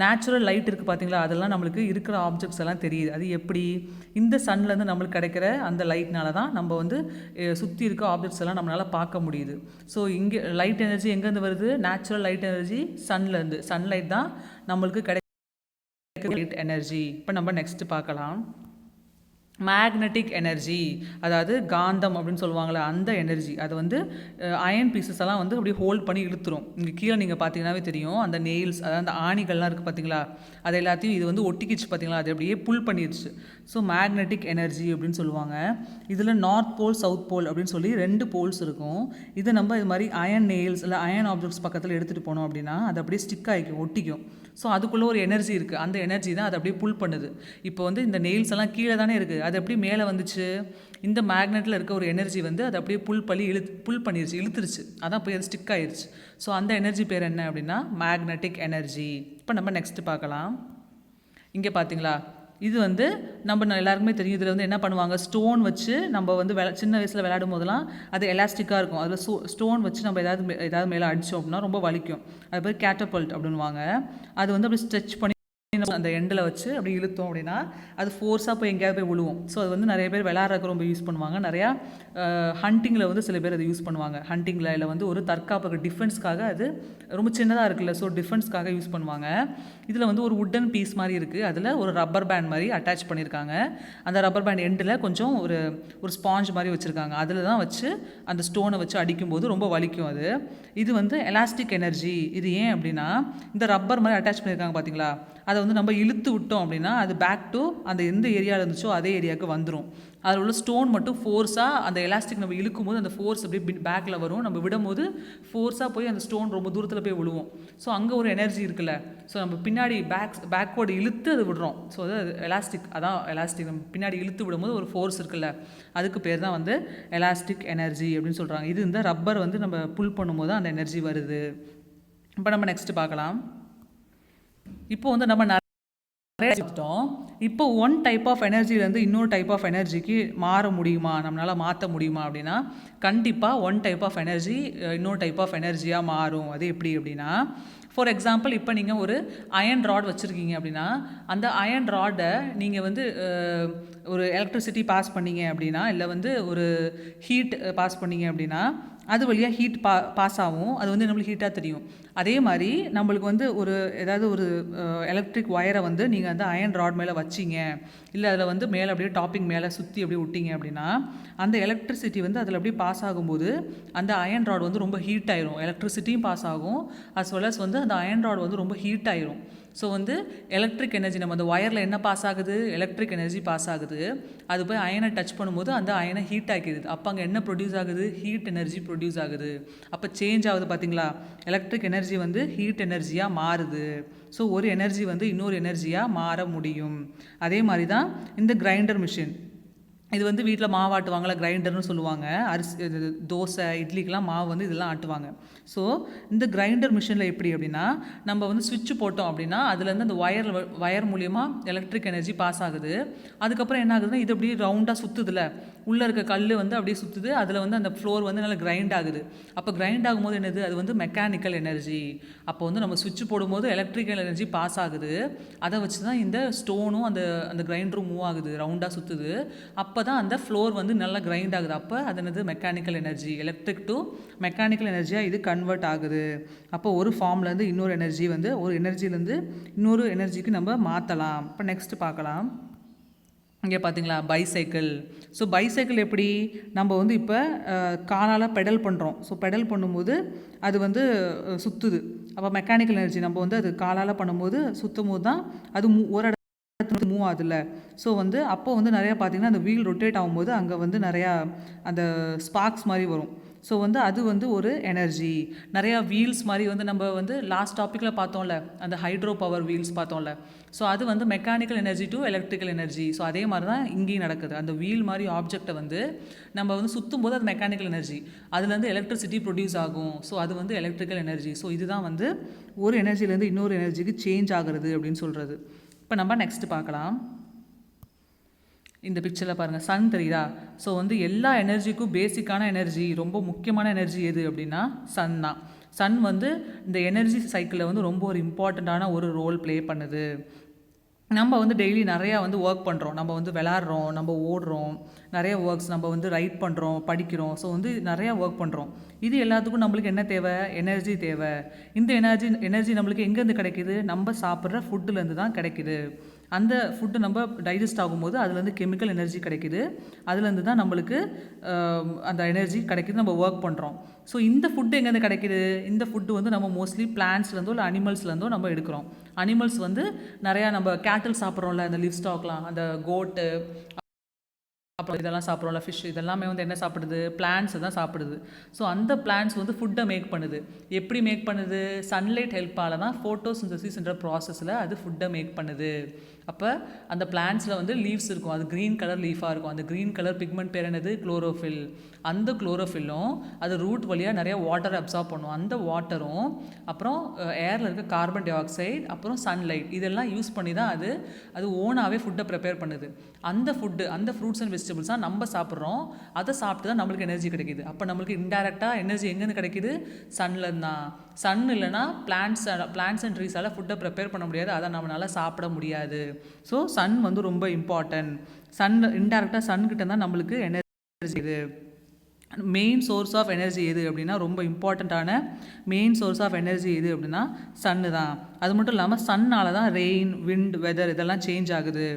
நேச்சுரல் லைட் இருக்குது பார்த்தீங்களா, அதெல்லாம் நம்மளுக்கு இருக்கிற ஆப்ஜெக்ட்ஸ் எல்லாம் தெரியுது. அது எப்படி, இந்த சன்லேருந்து நம்மளுக்கு கிடைக்கிற அந்த லைட்னால தான் நம்ம வந்து சுற்றி இருக்க ஆப்ஜெக்ட்ஸ் எல்லாம் நம்மளால் பார்க்க முடியுது. ஸோ இங்கே லைட் எனர்ஜி எங்கேருந்து வருது, நேச்சுரல் லைட் எனர்ஜி சன்லேருந்து. சன்லைட் தான் நம்மளுக்கு கிடைக்கிற லைட் எனர்ஜி. இப்போ நம்ம நெக்ஸ்ட் பார்க்கலாம். மேக்னெட்டிக் எனர்ஜி, அதாவது காந்தம் அப்படின்னு சொல்லுவாங்களே அந்த எனர்ஜி. அது வந்து அயன் பீசஸ் எல்லாம் வந்து அப்படி ஹோல்ட் பண்ணி இழுத்துரும். இங்கே கீழே நீங்கள் பார்த்தீங்கன்னாவே தெரியும், அந்த நெயில்ஸ், அதாவது அந்த ஆணிகள்லாம் இருக்குது பார்த்தீங்களா, அது எல்லாத்தையும் இது வந்து ஒட்டிக்கிச்சு பார்த்தீங்களா, அது அப்படியே புல் பண்ணிடுச்சு. ஸோ மேக்னெட்டிக் எனர்ஜி அப்படின்னு சொல்லுவாங்க. இதில் நார்த் போல், சவுத் போல் அப்படின்னு சொல்லி 2 போல்ஸ் இருக்கும். இது நம்ம இது மாதிரி அயன் நெயில்ஸ் இல்லை அயன் ஆப்ஜெக்ட்ஸ் பக்கத்தில் எடுத்துகிட்டு போனோம் அப்படின்னா அது அப்படியே ஸ்டிக் ஆகிக்கும், ஒட்டிக்கும். ஸோ அதுக்குள்ளே ஒரு எனர்ஜி இருக்குது, அந்த எனர்ஜி தான் அதை அப்படியே புல் பண்ணுது. இப்போ வந்து இந்த நெயில்ஸ் எல்லாம் கீழே தானே இருக்குது, அது எப்படி மேலே வந்துச்சு, இந்த மேக்னெட்டில் இருக்க ஒரு எனர்ஜி வந்து அதை அப்படியே புல் பண்ணிருச்சு, இழுத்துருச்சு, அதான் போய் அது ஸ்டிக் ஆயிடுச்சு. ஸோ அந்த எனர்ஜி பேர் என்ன அப்படின்னா மேக்னெட்டிக் எனர்ஜி. இப்போ நம்ம நெக்ஸ்ட் பார்க்கலாம். இங்கே பார்த்தீங்களா, இது வந்து நம்ம எல்லாருக்குமே தெரியும். இதில் வந்து என்ன பண்ணுவாங்க, ஸ்டோன் வச்சு நம்ம வந்து சின்ன வயசில் விளையாடும் போதெல்லாம் அது எலாஸ்டிக்காக இருக்கும். அதில் ஸ்டோன் வச்சு நம்ம ஏதாவது மேலே அடித்தோம் அப்படின்னா ரொம்ப வலிக்கும். அது பேர் கேட்டபல்ட் அப்படின்வாங்க. அது வந்து அப்படி ஸ்ட்ரெச் பண்ணி அந்த எண்டில் வச்சு அப்படி இழுத்தோம் அப்படின்னா அது ஃபோர்ஸாக போய் எங்கேயாவது போய் விழுவோம். ஸோ அது வந்து நிறைய பேர் விளையாடுறதுக்கு ரொம்ப யூஸ் பண்ணுவாங்க. நிறையா ஹண்டிங்கில் வந்து சில பேர் அதை யூஸ் பண்ணுவாங்க. ஹண்டிங்கில் இல்லை வந்து ஒரு தற்காப்புக்கு டிஃபென்ஸ்க்காக, அது ரொம்ப சின்னதாக இருக்குல்ல, ஸோ டிஃபென்ஸ்க்காக யூஸ் பண்ணுவாங்க. இதில் வந்து ஒரு வுட்டன் பீஸ் மாதிரி இருக்குது, அதில் ஒரு ரப்பர் பேண்ட் மாதிரி அட்டாச் பண்ணியிருக்காங்க. அந்த ரப்பர் பேண்ட் எண்டில் கொஞ்சம் ஒரு ஸ்பாஞ்ச் மாதிரி வச்சுருக்காங்க. அதில் தான் வச்சு அந்த ஸ்டோனை வச்சு அடிக்கும்போது ரொம்ப வலிக்கும் அது. இது வந்து எலாஸ்டிக் எனர்ஜி. இது ஏன் அப்படின்னா, இந்த ரப்பர் மாதிரி அட்டாச் பண்ணியிருக்காங்க பார்த்தீங்களா, அதை வந்து நம்ம இழுத்து விட்டோம் அப்படின்னா அது பேக் டு அந்த எந்த ஏரியாவில் இருந்துச்சோ அதே ஏரியாவுக்கு வந்துடும். அதில் உள்ள ஸ்டோன் மட்டும் ஃபோர்ஸாக அந்த எலாஸ்டிக் நம்ம இழுக்கும் போது அந்த ஃபோர்ஸ் அப்படியே பேக்கில் வரும், நம்ம விடும்போது ஃபோர்ஸாக போய் அந்த ஸ்டோன் ரொம்ப தூரத்தில் போய் விழுவோம். ஸோ அங்கே ஒரு எனர்ஜி இருக்குல்ல, ஸோ நம்ம பின்னாடி பேக்வேர்டு இழுத்து அது விடுறோம். ஸோ அது எலாஸ்டிக், அதான் எலாஸ்டிக். நம்ம பின்னாடி இழுத்து விடும்போது ஒரு ஃபோர்ஸ் இருக்குல்ல, அதுக்கு பேர் தான் வந்து எலாஸ்டிக் எனர்ஜி அப்படின்னு சொல்கிறாங்க. இது இந்த ரப்பர் வந்து நம்ம புல் பண்ணும்போது அந்த எனர்ஜி வருது. இப்போ நம்ம நெக்ஸ்ட் பார்க்கலாம். இப்போ வந்து நம்ம நிறைய இப்போ ஒன் டைப் ஆஃப் எனர்ஜிலேருந்து இன்னொரு டைப் ஆஃப் எனர்ஜிக்கு மாற முடியுமா, நம்மளால் மாற்ற முடியுமா அப்படின்னா கண்டிப்பாக ஒன் டைப் ஆஃப் எனர்ஜி இன்னொரு டைப் ஆஃப் எனர்ஜியாக மாறும். அது எப்படி அப்படின்னா, ஃபார் எக்ஸாம்பிள் இப்போ நீங்கள் ஒரு அயன் ராட் வச்சுருக்கீங்க அப்படின்னா அந்த அயன் ராடை நீங்கள் வந்து ஒரு எலக்ட்ரிசிட்டி பாஸ் பண்ணீங்க அப்படின்னா, இல்லை வந்து ஒரு ஹீட் பாஸ் பண்ணீங்க அப்படின்னா அது வழியாக ஹீட் பாஸ் ஆகும். அது வந்து நம்மளுக்கு ஹீட்டாக தெரியும். அதே மாதிரி நம்மளுக்கு வந்து ஏதாவது ஒரு எலக்ட்ரிக் ஒயரை வந்து நீங்கள் அந்த அயன் ராட் மேலே வச்சிங்க, இல்லை அதில் வந்து மேலே அப்படியே டாப்பிங் மேலே சுற்றி அப்படியே விட்டிங்க அப்படின்னா அந்த எலக்ட்ரிசிட்டி வந்து அதில் அப்படியே பாஸ் ஆகும்போது அந்த அயன் ராட் வந்து ரொம்ப ஹீட் ஆயிரும். எலக்ட்ரிசிட்டியும் பாஸ் ஆகும், அஸ் வெல் அஸ் வந்து அந்த அயன் ராட் வந்து ரொம்ப ஹீட் ஆயிரும். ஸோ வந்து எலக்ட்ரிக் எனர்ஜி நம்ம அந்த ஒயரில் என்ன பாஸ் ஆகுது, எலக்ட்ரிக் எனர்ஜி பாஸ் ஆகுது. அது போய் அயனை டச் பண்ணும்போது அந்த அயனை ஹீட் ஆக்கிடுது. அப்போ அங்கே என்ன ப்ரொடியூஸ் ஆகுது, ஹீட் எனர்ஜி ப்ரொடியூஸ் ஆகுது. அப்போ சேஞ்ச் ஆகுது பார்த்தீங்களா, எலக்ட்ரிக் எனர்ஜி வந்து ஹீட் எனர்ஜியாக மாறுது. ஸோ ஒரு எனர்ஜி வந்து இன்னொரு எனர்ஜியாக மாற முடியும். அதே மாதிரி தான் இந்த கிரைண்டர் மிஷின். இது வந்து வீட்டில் மாவு ஆட்டுவாங்களா, கிரைண்டர்னு சொல்லுவாங்க. அரிசி இது தோசை இட்லிக்கெலாம் மாவு வந்து இதெல்லாம் ஆட்டுவாங்க. ஸோ இந்த கிரைண்டர் மிஷினில் எப்படி அப்படின்னா, நம்ம வந்து சுவிட்ச் போட்டோம் அப்படின்னா அதுலேருந்து அந்த ஒயர் மூலியமாக எலக்ட்ரிக் எனர்ஜி பாஸ் ஆகுது. அதுக்கப்புறம் என்ன ஆகுதுன்னா, இது அப்படியே ரவுண்டாக சுற்றுதுல, உள்ளே இருக்க கல் வந்து அப்படியே சுற்றுது. அதில் வந்து அந்த ஃப்ளோர் வந்து நல்லா கிரைண்ட் ஆகுது. அப்போ கிரைண்ட் ஆகும்போது என்னது, அது வந்து மெக்கானிக்கல் எனர்ஜி. அப்போ வந்து நம்ம சுவிட்ச் போடும்போது எலக்ட்ரிக்கல் எனர்ஜி பாஸ் ஆகுது. அதை வச்சு தான் இந்த ஸ்டோனும் அந்த அந்த கிரைண்டரும் மூவ் ஆகுது, ரவுண்டாக சுற்றுது. அப்போ தான் அந்த ஃப்ளோர் வந்து நல்லா கிரைண்ட் ஆகுது. அப்போ அது என்னது, mechanical energy. Electric to mechanical எனர்ஜியாக இது கன்வெர்ட் ஆகுது. அப்போ ஒரு ஃபார்ம்லேருந்து இன்னொரு எனர்ஜி வந்து ஒரு எனர்ஜிலேருந்து இன்னொரு எனர்ஜிக்கு நம்ம மாற்றலாம். இப்போ நெக்ஸ்ட் பார்க்கலாம். இங்கே பார்த்தீங்களா, பைசைக்கிள். ஸோ பைசைக்கிள் எப்படி, நம்ம வந்து இப்போ காலால் பெடல் பண்ணுறோம். ஸோ பெடல் பண்ணும்போது அது வந்து சுற்றுது. அப்போ மெக்கானிக்கல் எனர்ஜி நம்ம வந்து அது காலால் பண்ணும்போது சுற்றும் போது தான் அது ஒரு இடத்துல மூவ் ஆகுதுல்ல. ஸோ வந்து அப்போ வந்து நிறையா பார்த்திங்கன்னா அந்த வீல் ரொட்டேட் ஆகும்போது அங்கே வந்து நிறையா அந்த ஸ்பார்க்ஸ் மாதிரி வரும். ஸோ வந்து அது வந்து ஒரு எனர்ஜி. நிறையா வீல்ஸ் மாதிரி வந்து நம்ம வந்து லாஸ்ட் டாப்பிக்கில் பார்த்தோம்ல, அந்த ஹைட்ரோ பவர் வீல்ஸ் பார்த்தோம்ல. ஸோ அது வந்து mechanical energy to electrical energy. So அதே மாதிரி தான் இங்கேயும் நடக்குது. அந்த வீல் மாதிரி ஆப்ஜெக்டை வந்து நம்ம வந்து சுற்றும் போது அது மெக்கானிக்கல் எனர்ஜி, அதுலேருந்து எலக்ட்ரிசிட்டி ப்ரொடியூஸ் ஆகும். ஸோ அது வந்து எலக்ட்ரிக்கல் எனர்ஜி. ஸோ இதுதான் வந்து ஒரு எனர்ஜிலேருந்து இன்னொரு எனர்ஜிக்கு சேஞ்ச் ஆகுறது அப்படின்னு சொல்கிறது. இப்போ நம்ம நெக்ஸ்ட் பார்க்கலாம். இந்த பிக்சரில் பாருங்கள், சன் தெரியுதா. ஸோ வந்து எல்லா எனர்ஜிக்கும் பேசிக்கான எனர்ஜி, ரொம்ப முக்கியமான எனர்ஜி எது அப்படின்னா சன் தான். சன் வந்து இந்த எனர்ஜி சைக்கிளில் வந்து ரொம்ப ஒரு இம்பார்ட்டண்ட்டான ஒரு ரோல் ப்ளே பண்ணுது. நம்ம வந்து டெய்லி நிறையா வந்து ஒர்க் பண்ணுறோம், நம்ம வந்து விளாட்றோம், நம்ம ஓடுறோம், நிறைய ஒர்க்ஸ் நம்ம வந்து ரைட் பண்ணுறோம், படிக்கிறோம். ஸோ வந்து நிறையா ஒர்க் பண்ணுறோம். இது எல்லாத்துக்கும் நம்மளுக்கு என்ன தேவை, எனர்ஜி தேவை. இந்த எனர்ஜி நம்மளுக்கு எங்கேருந்து கிடைக்கிது, நம்ம சாப்பிட்ற ஃபுட்டுலேருந்து தான் கிடைக்கிது. அந்த ஃபுட்டு நம்ம டைஜஸ்ட் ஆகும்போது அதுலேருந்து கெமிக்கல் எனர்ஜி கிடைக்கிது. அதுலேருந்து தான் நம்மளுக்கு அந்த எனர்ஜி கிடைக்கிது, நம்ம ஒர்க் பண்ணுறோம். ஸோ இந்த ஃபுட்டு எங்கேருந்து கிடைக்கிது, இந்த ஃபுட்டு வந்து நம்ம மோஸ்ட்லி பிளான்ட்ஸ்லேருந்தோ இல்லை அனிமல்ஸ்லேருந்தோ நம்ம எடுக்கிறோம். அனிமல்ஸ் வந்து நிறையா நம்ம கேட்டில் சாப்பிட்றோம்ல, அந்த லிவ் ஸ்டாக்லாம், அந்த கோட்டு அப்புறம் இதெல்லாம் சாப்பிட்றோம்ல, ஃபிஷ், இதெல்லாமே வந்து என்ன சாப்பிடுது, பிளான்ட்ஸை தான் சாப்பிடுது. ஸோ அந்த பிளான்ட்ஸ் வந்து ஃபுட்டை மேக் பண்ணுது. எப்படி மேக் பண்ணுது, சன்லைட் ஹெல்ப்பால் தான், ஃபோட்டோசிந்தசிஸ்ன்ற ப்ராசஸில் அது ஃபுட்டை மேக் பண்ணுது. அப்போ அந்த பிளான்ட்ஸில் வந்து லீவ்ஸ் இருக்கும், அது க்ரீன் கலர் லீஃபாக இருக்கும். அந்த க்ரீன் கலர் பிக்மெண்ட் பேர் என்னது, குளோரோஃபில். அந்த குளோரோஃபில்லும் அது ரூட் வழியாக நிறைய வாட்டர் அப்சார்ப் பண்ணும். அந்த வாட்டரும் அப்புறம் ஏரில் இருக்க கார்பன் டை ஆக்சைடு அப்புறம் சன்லைட் இதெல்லாம் யூஸ் பண்ணி தான் அது ஓனாகவே ஃபுட்டை ப்ரிப்பேர் பண்ணுது. அந்த ஃபுட்டு, அந்த ஃப்ரூட்ஸ் அண்ட் வெஜிடபிள்ஸ் தான் நம்ம சாப்பிட்றோம். அதை சாப்பிட்டு தான் நம்மளுக்கு எனர்ஜி கிடைக்கிது. அப்போ நம்மளுக்கு இன்டெரக்டாக எனர்ஜி எங்கேருந்து கிடைக்கிது, சன்லேருந்து தான். சன் இல்லைனா பிளான்ட்ஸ் அண்ட் ட்ரீஸால் ஃபுட்டை ப்ரிப்பேர் பண்ண முடியாது, அதை நம்மளால் சாப்பிட முடியாது. ஸோ சன் வந்து ரொம்ப இம்பார்ட்டன்ட். சன் இன்டெரக்டாக சன்கிட்ட தான் நம்மளுக்கு எனர்ஜி இது. மெயின் சோர்ஸ் ஆஃப் எனர்ஜி எது அப்படின்னா, ரொம்ப இம்பார்ட்டண்ட்டான மெயின் சோர்ஸ் ஆஃப் எனர்ஜி எது அப்படின்னா சன்னு தான். அது மட்டும் இல்லாமல் சன்னால் தான் ரெயின், விண்ட், வெதர் இதெல்லாம் சேஞ்ச் ஆகுது.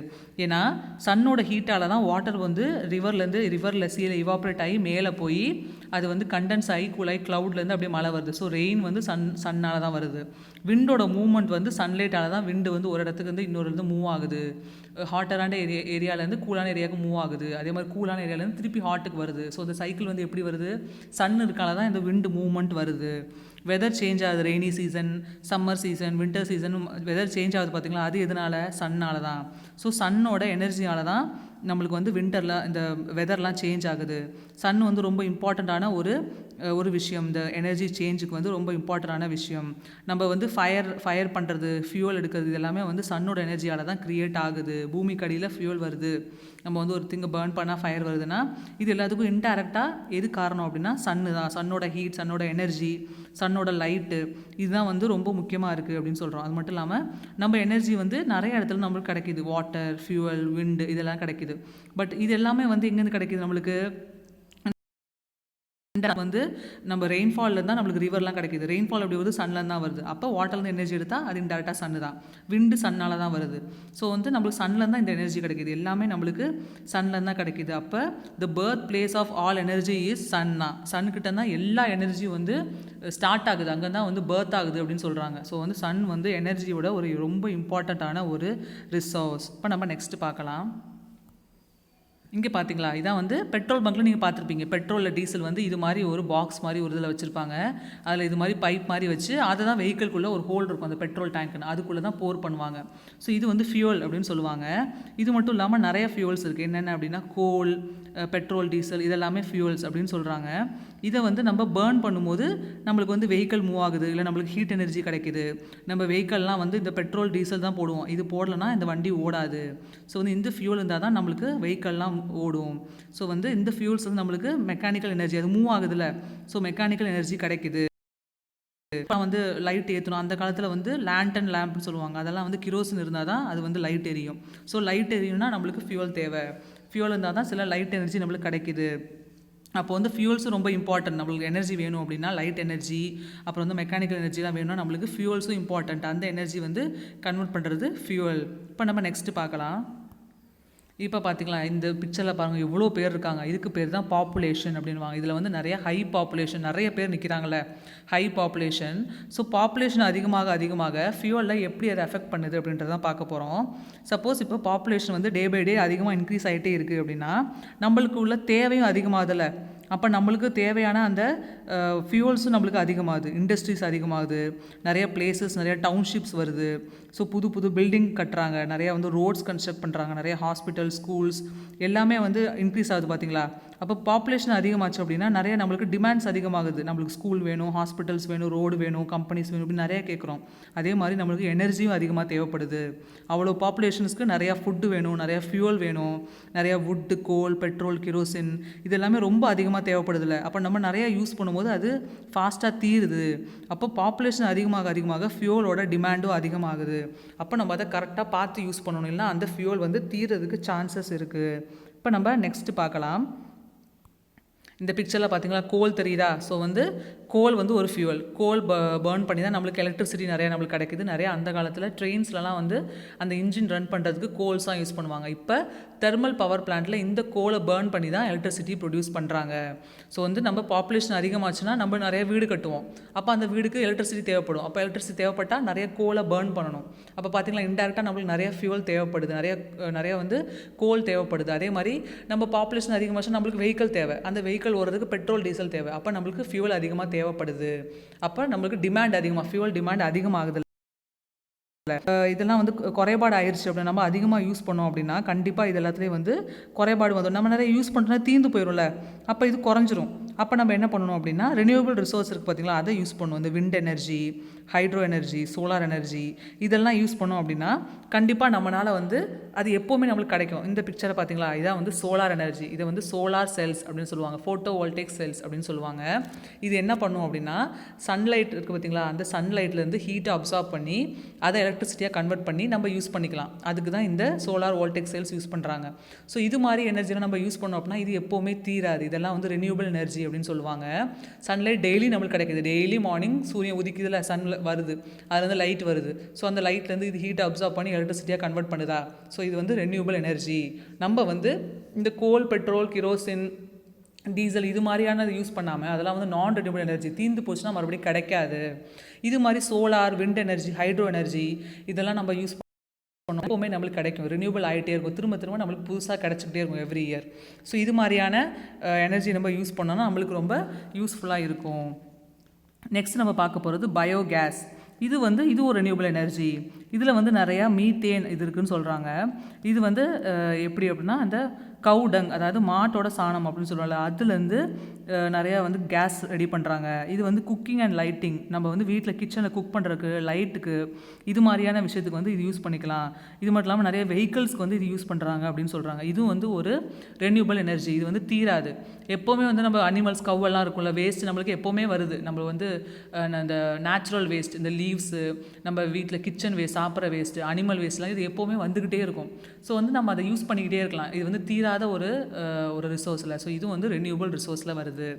ஏன்னா சன்னோட ஹீட்டால் தான் வாட்டர் வந்து ரிவரில் சீல இவாப்ரேட் ஆகி மேலே போய் அது வந்து கண்டென்ஸ் ஆகி கூலாகி க்ளவுட்லேருந்து அப்படியே மழை வருது. ஸோ ரெயின் வந்து சன்னால் தான் வருது. விண்டோட மூவ்மெண்ட் வந்து சன்லைட்டால் தான் விண்டு வந்து ஒரு இடத்துக்கு வந்து இன்னொரு இடத்து மூவ் ஆகுது. ஹாட்டரான ஏரியாவிலேருந்து கூலான ஏரியாவுக்கு மூவ் ஆகுது. அதே மாதிரி கூலான ஏரியாவிலேருந்து திருப்பி ஹாட்டுக்கு வருது. ஸோ இந்த சைக்கிள் வந்து எப்படி வருது, சன் இருக்கால தான் இந்த விண்டு மூவ்மெண்ட் வருது. வெதர் சேஞ்ச் ஆகுது, rainy season, summer season, winter season weather change ஆகுது பார்த்தீங்களா, அது எதனால், சன்னால் தான். ஸோ சன்னோட எனர்ஜியால் தான் நம்மளுக்கு வந்து விண்டரில் இந்த வெதர்லாம் சேஞ்ச் ஆகுது. சன் வந்து ரொம்ப இம்பார்ட்டண்ட்டான ஒரு விஷயம். இந்த எனர்ஜி சேஞ்சுக்கு வந்து ரொம்ப இம்பார்ட்டண்டான விஷயம். நம்ம வந்து ஃபயர் பண்ணுறது, ஃபியூவல் எடுக்கிறது, இது எல்லாமே வந்து சன்னோட எனர்ஜியால் தான் க்ரியேட் ஆகுது. பூமிக்கு அடியில் ஃபியூவல் வருது, நம்ம வந்து ஒரு திங்கை பேர்ன் பண்ணால் ஃபயர் வருதுன்னா இது எல்லாத்துக்கும் இன்டெரக்டாக எது காரணம் அப்படின்னா சன்னு தான். சன்னோட ஹீட், சன்னோட எனர்ஜி, சன்னோட லைட்டு, இதுதான் வந்து ரொம்ப முக்கியமாக இருக்குது அப்படின்னு சொல்கிறோம். அது மட்டும் இல்லாமல் நம்ம எனர்ஜி வந்து நிறைய இடத்துல நம்மளுக்கு கிடைக்கிது. வாட்டர், ஃபியூவல், விண்டு இதெல்லாம் கிடைக்கிது. பட் இது எல்லாமே வந்து எங்கேருந்து கிடைக்கிது நம்மளுக்கு, இந்த வந்து நம்ம ரெயின்ஃபாலில் தான் நம்மளுக்கு ரிவர்லாம் கிடைக்கிது. ரெயின்ஃபால் எப்படி வருது, சன்லேருந்து தான் வருது. அப்போ வாட்டர்லேருந்து எனர்ஜி எடுத்தால் அது இன்டெரக்டாக சன்னு தான். விண்டு சன்னால் தான் வருது. ஸோ வந்து நம்மளுக்கு சன்லேருந்து தான் இந்த எனர்ஜி கிடைக்கிது. எல்லாமே நம்மளுக்கு சன்லேருந்து தான் கிடைக்கிது. அப்போ the birthplace of all energy is சன்னா. சன்கிட்ட தான் எல்லா எனர்ஜியும் வந்து ஸ்டார்ட் ஆகுது, அங்கே தான் வந்து பர்த் ஆகுது அப்படின்னு சொல்கிறாங்க. ஸோ வந்து சன் வந்து எனர்ஜியோட ஒரு ரொம்ப இம்பார்ட்டண்ட்டான ஒரு ரிசோர்ஸ். இப்போ நம்ம நெக்ஸ்ட் பார்க்கலாம். இங்கே பார்த்தீங்களா, இதான் வந்து பெட்ரோல் பங்க்கில் நீங்கள் பார்த்துருப்பீங்க. பெட்ரோலில் டீசல் வந்து இது மாதிரி ஒரு பாக்ஸ் மாதிரி ஒரு இதில் வச்சுருப்பாங்க. அதில் இது மாதிரி பைப் மாதிரி வச்சு அதை தான் வெஹிக்கிள்குள்ளே ஒரு ஹோல் இருக்கும், அந்த பெட்ரோல் டேங்க்னு அதுக்குள்ளே தான் போர் பண்ணுவாங்க. ஸோ இது வந்து ஃபியூல் அப்படின்னு சொல்லுவாங்க. இது மட்டும் இல்லாமல் நிறைய ஃபியூல்ஸ் இருக்குது. என்னென்ன அப்படின்னா கோல், பெட்ரோல், டீசல் இதெல்லாமே ஃபியூல்ஸ் அப்படின்னு சொல்கிறாங்க. இதை வந்து நம்ம பேர்ன் பண்ணும்போது நம்மளுக்கு வந்து வெஹிக்கிள் மூவ் ஆகுது, இல்லை நம்மளுக்கு ஹீட் எனர்ஜி கிடைக்குது. நம்ம வெஹிக்கல்லாம் வந்து இந்த பெட்ரோல் டீசல் தான் போடுவோம், இது போடலைன்னா இந்த வண்டி ஓடாது. ஸோ வந்து இந்த ஃபியூல் இருந்தால் தான் நம்மளுக்கு வெஹிக்கல்லாம் ஓடும். ஸோ வந்து இந்த ஃபியூல்ஸ் வந்து நம்மளுக்கு மெக்கானிக்கல் எனர்ஜி, அது மூவ் ஆகுதுல்ல, ஸோ மெக்கானிக்கல் எனர்ஜி கிடைக்குது. இப்போ வந்து லைட் ஏற்றணும், அந்த காலத்தில் வந்து லேண்டன் லேம்ப்னு சொல்லுவாங்க, அதெல்லாம் வந்து கிரோசின் இருந்தால் தான் அது வந்து லைட் எரியும். ஸோ லைட் எரியும்னா நம்மளுக்கு ஃபியூல் தேவை. ஃபியூல் இருந்தால் தான் சில லைட் எனர்ஜி நம்மளுக்கு கிடைக்குது. அப்போ வந்து ஃபியூல்ஸும் ரொம்ப இம்பார்ட்டன்ட். நம்மளுக்கு எனர்ஜி வேணும் அப்படின்னா லைட் எனர்ஜி, அப்புறம் வந்து மெக்கானிக்கல் எனர்ஜிலாம் வேணும்னா நம்மளுக்கு ஃபியூல்ஸும் இம்பார்ட்டன்ட். அந்த எனர்ஜி வந்து கன்வெர்ட் பண்ணுறது ஃபியூல். இப்போ நம்ம நெக்ஸ்ட்டு பார்க்கலாம். இப்போ பார்த்தீங்களா, இந்த பிக்சரில் பாருங்கள் எவ்வளோ பேர் இருக்காங்க. இதுக்கு பேர் தான் பாப்புலேஷன் அப்படின்வாங்க. இதில் வந்து நிறைய ஹை பாப்புலேஷன், நிறைய பேர் நிற்கிறாங்களே, ஹை பாப்புலேஷன். ஸோ பாப்புலேஷன் அதிகமாக அதிகமாக ஃபியூலில் எப்படி அதை எஃபெக்ட் பண்ணுது அப்படின்றதான் பார்க்க போகிறோம். சப்போஸ் இப்போ பாப்புலேஷன் வந்து டே பை டே அதிகமாக இன்க்ரீஸ் ஆகிட்டே இருக்குது அப்படின்னா நம்மளுக்கு உள்ள தேவையும் அதிகமாகுதுல்ல. அப்போ நம்மளுக்கு தேவையான அந்த ஃபியூல்ஸும் நம்மளுக்கு அதிகமாகுது, இண்டஸ்ட்ரீஸ் அதிகமாகுது, நிறைய பிளேசஸ், நிறைய டவுன்ஷிப்ஸ் வருது. ஸோ புது புது பில்டிங் கட்டுறாங்க, நிறையா வந்து ரோட்ஸ் கன்ஸ்ட்ரக்ட் பண்ணுறாங்க, நிறைய ஹாஸ்பிட்டல், ஸ்கூல்ஸ் எல்லாமே வந்து இன்க்ரீஸ் ஆகுது பார்த்தீங்களா. அப்போ பாப்புலேஷன் அதிகமாச்சு அப்படின்னா நிறைய நம்மளுக்கு டிமாண்ட்ஸ் அதிகமாகுது. நம்மளுக்கு ஸ்கூல் வேணும், ஹாஸ்பிட்டல்ஸ் வேணும், ரோடு வேணும், கம்பெனிஸ் வேணும், இப்படி நிறைய கேட்குறோம். அதே மாதிரி நம்மளுக்கு எனர்ஜியும் அதிகமாக தேவைப்படுது. அவ்வளோ பாப்புலேஷன்ஸ்க்கு நிறையா ஃபுட்டு வேணும், நிறையா ஃபியூல் வேணும், நிறையா வுட்டு, கோல், பெட்ரோல், கிரோசின் இதெல்லாமே ரொம்ப அதிகமாக தேவைப்படுதில்ல. அப்போ நம்ம நிறையா யூஸ் பண்ணும்போது அது ஃபாஸ்ட்டாக தீருது. அப்போ பாப்புலேஷன் அதிகமாக அதிகமாக ஃபியூலோட டிமாண்டும் அதிகமாகுது. அப்போ நம்ம அதை கரெக்டாக பார்த்து யூஸ் பண்ணணும், இல்லைனா அந்த ஃபியூல் வந்து தீர்றதுக்கு சான்சஸ் இருக்குது. இப்போ நம்ம நெக்ஸ்ட்டு பார்க்கலாம். இந்த பிக்சரில் பார்த்தீங்களா கோல் தெரியுதா. ஸோ வந்து கோல் வந்து ஒரு ஃபியூவல். கோல் பேர்ன் பண்ணி தான் நம்மளுக்கு எலக்ட்ரிசிட்டி நிறையா நம்மளுக்கு கிடைக்குது. நிறையா அந்த காலத்தில் ட்ரெயின்ஸ்லலாம் வந்து அந்த இன்ஜின் ரன் பண்ணுறதுக்கு கோல்ஸ் தான் யூஸ் பண்ணுவாங்க. இப்போ தெர்மல் பவர் பிளான்ட்டில் இந்த கோலை பேர்ன் பண்ணி தான் எலக்ட்ரிசிட்டி ப்ரொடியூஸ் பண்ணுறாங்க. ஸோ வந்து நம்ம பாப்புலேஷன் அதிகமாச்சுன்னா நம்ம நிறைய வீடு கட்டுவோம். அப்போ அந்த வீடுக்கு எலக்ட்ரிசிட்டி தேவைப்படும். அப்போ எலக்ட்ரிசிட்டி தேவைப்பட்டால் நிறைய கோலை பேர்ன் பண்ணணும். அப்போ பார்த்தீங்களா இன்டெரக்டாக நம்மளுக்கு நிறைய ஃபியூல் தேவைப்படுது, நிறைய வந்து கோல் தேவைப்படுது. அதே மாதிரி நம்ம பாப்புலேஷன் அதிகமாச்சுன்னா நம்மளுக்கு வெஹிக்கல் தேவை. அந்த வெஹிக்கல் ஓடுறதுக்கு பெட்ரோல், டீசல் தேவை. அப்போ நம்மளுக்கு ஃபியூல் அதிகமாக தேவைப்படுது. அப்போ நம்மளுக்கு டிமாண்ட் அதிகமாக, ஃபியூல் டிமாண்ட் அதிகமாகுது. இதெல்லாம் வந்து குறைபாடு ஆயிடுச்சு அப்படின்னா, நம்ம அதிகமாக யூஸ் பண்ணோம் அப்படின்னா கண்டிப்பாக இது எல்லாத்துலேயும் வந்து குறைபாடு வந்துடும். நம்ம நிறைய யூஸ் பண்ணுறோன்னா தீர்ந்து போயிடும்ல, அப்போ இது குறைஞ்சிரும். அப்போ நம்ம என்ன பண்ணணும் அப்படின்னா ரெனியூவபிள் ரிசோர்ஸ் இருக்குது பார்த்தீங்களா, அதை யூஸ் பண்ணுவோம். இந்த wind energy, hydro energy, solar energy இதெல்லாம் யூஸ் பண்ணோம் அப்படின்னா கண்டிப்பாக நம்மளால் வந்து அது எப்போவுமே நம்மளுக்கு கிடைக்கும். இந்த பிக்சரை பார்த்தீங்களா, இதான் வந்து சோலார் எனர்ஜி. இதை வந்து சோலார் செல்ஸ் அப்படின்னு சொல்லுவாங்க, ஃபோட்டோ வோல்டேக் செல்ஸ் அப்படின்னு சொல்லுவாங்க. இது என்ன பண்ணும் அப்படின்னா சன்லைட் இருக்குது பார்த்தீங்களா, அந்த சன்லைட்லேருந்து ஹீட்டை அப்சார்ப் பண்ணி அதை எலக்ட்ரிசிட்டியாக கன்வெர்ட் பண்ணி நம்ம யூஸ் பண்ணிக்கலாம். அதுக்கு தான் இந்த சோலார் வோல்டேக் செல்ஸ் யூஸ் பண்ணுறாங்க. ஸோ இது மாதிரி எனர்ஜிலாம் நம்ம யூஸ் பண்ணோம் அப்படின்னா இது எப்போவுமே தீராது. இதெல்லாம் வந்து ரெனியூவபிள் எனர்ஜி அப்படின்னு சொல்லுவாங்க. சன்லைட் டெய்லி நம்மளுக்கு கிடைக்குது. டெய்லி மார்னிங் சூரியன் உதிக்குதுல, சன் வருது, அதுலேருந்து லைட் வருது. ஸோ அந்த லைட்லேருந்து இது ஹீட்டை அப்சார்ப் பண்ணி எலக்ட்ரிசிட்டியாக கன்வெர்ட் பண்ணுதா. ஸோ இது வந்து ரெனியூவபிள் எனர்ஜி. நம்ம வந்து இந்த கோல், பெட்ரோல், கிரோசின், டீசல் இது மாதிரியான யூஸ் பண்ணாமல் அதெல்லாம் வந்து நான் ரெனியூவபிள் எனர்ஜி, தீர்ந்து போச்சுன்னா மறுபடியும் கிடைக்காது. இது மாதிரி solar, wind energy, hydro energy இதெல்லாம் நம்ம யூஸ் பண்ணோம் எப்போவுமே நம்மளுக்கு கிடைக்கும். ரினியூவபிள் ஆகிட்டே இருக்கும், திரும்ப திரும்ப நம்மளுக்கு புதுசாக கிடச்சிக்கிட்டே இருக்கும் எவ்ரி இயர். ஸோ இது மாதிரியான எனர்ஜி நம்ம யூஸ் பண்ணோன்னா நம்மளுக்கு ரொம்ப யூஸ்ஃபுல்லாக இருக்கும். நெக்ஸ்ட் நம்ம பார்க்க போகிறது பயோகேஸ். இது ஒரு ரெனியூவபிள் எனர்ஜி. இதில் வந்து நிறையா மீத்தேன் இது இருக்குதுன்னு சொல்கிறாங்க. இது வந்து எப்படி அப்படின்னா அந்த கவுடங், அதாவது மாட்டோட சாணம் அப்படின்னு சொல்லுவாங்க, அதுலேருந்து நிறையா வந்து கேஸ் ரெடி பண்ணுறாங்க. இது வந்து குக்கிங் அண்ட் லைட்டிங், நம்ம வந்து வீட்டில் கிச்சனில் குக் பண்ணுறதுக்கு, லைட்டுக்கு, இது மாதிரியான விஷயத்துக்கு வந்து இது யூஸ் பண்ணிக்கலாம். இது மட்டும் இல்லாமல் நிறைய வெஹிக்கிள்ஸ்க்கு வந்து இது யூஸ் பண்ணுறாங்க அப்படின்னு சொல்கிறாங்க. இதுவும் வந்து ஒரு ரெனியூவபிள் எனர்ஜி. இது வந்து தீராது. எப்போவுமே வந்து நம்ம அனிமல்ஸ், கவ்வெல்லாம் இருக்கும்ல, வேஸ்ட் நம்மளுக்கு எப்போவுமே வருது. நம்ம வந்து அந்த நேச்சுரல் வேஸ்ட், இந்த லீவ்ஸு, நம்ம வீட்டில் கிச்சன் வேஸ்ட், சாப்பிட்ற வேஸ்ட்டு, அனிமல் வேஸ்ட்லாம் இது எப்போவுமே வந்துக்கிட்டே இருக்கும். ஸோ வந்து நம்ம அதை யூஸ் பண்ணிக்கிட்டே இருக்கலாம். இது வந்து தீராத ஒரு ரிசோர்ஸில். ஸோ இது வந்து ரெனியூவபிள் ரிசோர்ஸில் வருது.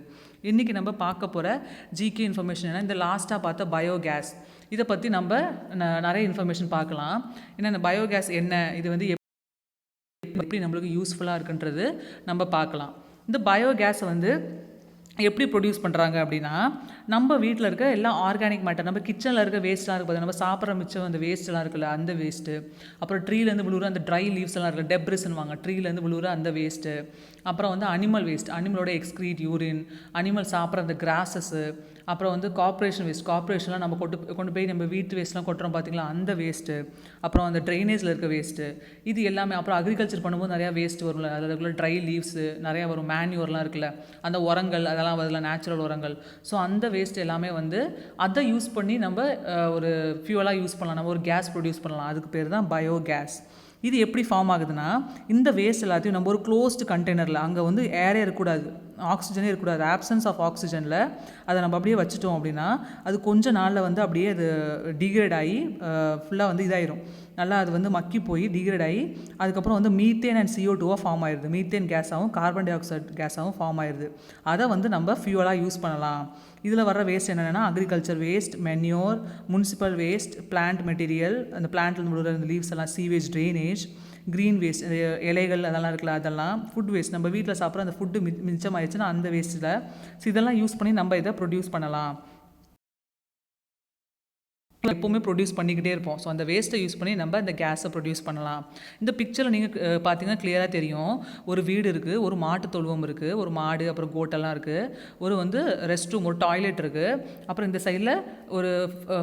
இன்றைக்கி நம்ம பார்க்க போகிற ஜிகே இன்ஃபர்மேஷன் என்ன, இந்த லாஸ்ட்டாக பார்த்த பயோகேஸ் இதை பற்றி நம்ம நிறைய இன்ஃபர்மேஷன் பார்க்கலாம். ஏன்னா இந்த பயோகேஸ் என்ன, இது வந்து எப்படி நம்மளுக்கு யூஸ்ஃபுல்லாக இருக்குன்றது நம்ம பார்க்கலாம். இந்த பயோகேஸை வந்து எப்படி ப்ரொடியூஸ் பண்ணுறாங்க அப்படின்னா, நம்ம வீட்டில் இருக்க எல்லாம் ஆர்கானிக் மேட்டர், நம்ம கிச்சனில் இருக்க வேஸ்ட்லாம் இருக்குது, நம்ம சாப்பிட்ற மிச்சம் அந்த வேஸ்ட்லாம் இருக்குல்ல அந்த வேஸ்ட்டு, அப்புறம் ட்ரீலேருந்து விழுவுற அந்த ட்ரை லீவ்ஸ்லாம் இருக்குல்ல டெப்ரிஸ்ன்னுவாங்க, ட்ரீலேருந்து விழுவுற அந்த வேஸ்ட்டு, அப்புறம் வந்து அனிமல் வேஸ்ட், அனிமலோட எக்ஸ்க்ரீட், யூரின், அனிமல் சாப்பிட்ற அந்த கிராஸஸ்ஸு, அப்புறம் வந்து கார்ப்பரேஷன் வேஸ்ட், கார்ப்பரேஷன்லாம் நம்ம கொண்டு போய் நம்ம வீட்டு வேஸ்ட்லாம் கொட்டுறோம் பார்த்திங்களா அந்த வேஸ்ட்டு, அப்புறம் அந்த ட்ரைனேஜில் இருக்க வேஸ்ட்டு, இது எல்லாமே. அப்புறம் அக்ரிகல்ச்சர் பண்ணும்போது நிறையா வேஸ்ட் வரும்ல, அதில் இருக்கிற ட்ரை லீவ்ஸு நிறையா வரும், மேன்யூர்லாம் இருக்குல்ல, அந்த உரங்கள் அதெல்லாம் வருதுல, நேச்சுரல் உரங்கள். ஸோ அந்த வேஸ்ட் எல்லாமே வந்து அதை யூஸ் பண்ணி நம்ம ஒரு ஃபியூவலாக யூஸ் பண்ணலாம், நம்ம ஒரு கேஸ் ப்ரொடியூஸ் பண்ணலாம். அதுக்கு பேர் தான் பயோகேஸ். இது எப்படி ஃபார்ம் ஆகுதுன்னா, இந்த வேஸ்ட் எல்லாத்தையும் நம்ம ஒரு க்ளோஸ்டு கண்டெய்னரில், அங்கே வந்து ஏரே இருக்கக்கூடாது, ஆக்சிஜனே இருக்கக்கூடாது, ஆப்சன்ஸ் ஆஃப் ஆக்சிஜனில் அதை நம்ம அப்படியே வச்சுட்டோம் அப்படின்னா அது கொஞ்சம் நாளில் வந்து அப்படியே அது டிகிரேட் ஆகி ஃபுல்லாக வந்து இதாயிரும், நல்லா அது வந்து மக்கி போய் டிகிரேட் ஆகி அதுக்கப்புறம் வந்து மீத்தேன் அண்ட் CO2 ஃபார்ம் ஆயிடுது. மீத்தேன் கேஸாகவும் கார்பன் டை ஆக்சைடு கேஸாகவும் ஃபார்ம் ஆயிடுது. அதை வந்து நம்ம ஃபியூவலாக யூஸ் பண்ணலாம். இதில் வர வேஸ்ட் என்னென்னா agriculture waste, manure, municipal waste, plant material, அந்த பிளான்ட்லேருந்து விழுற அந்த லீவ்ஸ் எல்லாம், சீவேஜ், ட்ரைனேஜ், க்ரீன் வேஸ்ட், இலைகள் அதெல்லாம் இருக்குல்ல அதெல்லாம், ஃபுட் வேஸ்ட், நம்ம வீட்டில் சாப்பிட்ற அந்த ஃபுட்டு மிச்சமாகிடுச்சுன்னா அந்த வேஸ்ட்டில். ஸோ இதெல்லாம் யூஸ் பண்ணி நம்ம இதை ப்ரொடியூஸ் பண்ணலாம், எப்போவுமே ப்ரொடியூஸ் பண்ணிக்கிட்டே இருப்போம். ஸோ அந்த வேஸ்ட்டை யூஸ் பண்ணி நம்ம இந்த கேஸை ப்ரொடியூஸ் பண்ணலாம். இந்த பிக்சரில் நீங்கள் பார்த்தீங்கன்னா கிளியராக தெரியும், ஒரு வீடு இருக்குது, ஒரு மாட்டு தொழுவம் இருக்குது, ஒரு மாடு அப்புறம் கோட்டெல்லாம் இருக்குது, ஒரு வந்து ரெஸ்ட் ரூம், ஒரு டாய்லெட் இருக்குது, அப்புறம் இந்த சைடில் ஒரு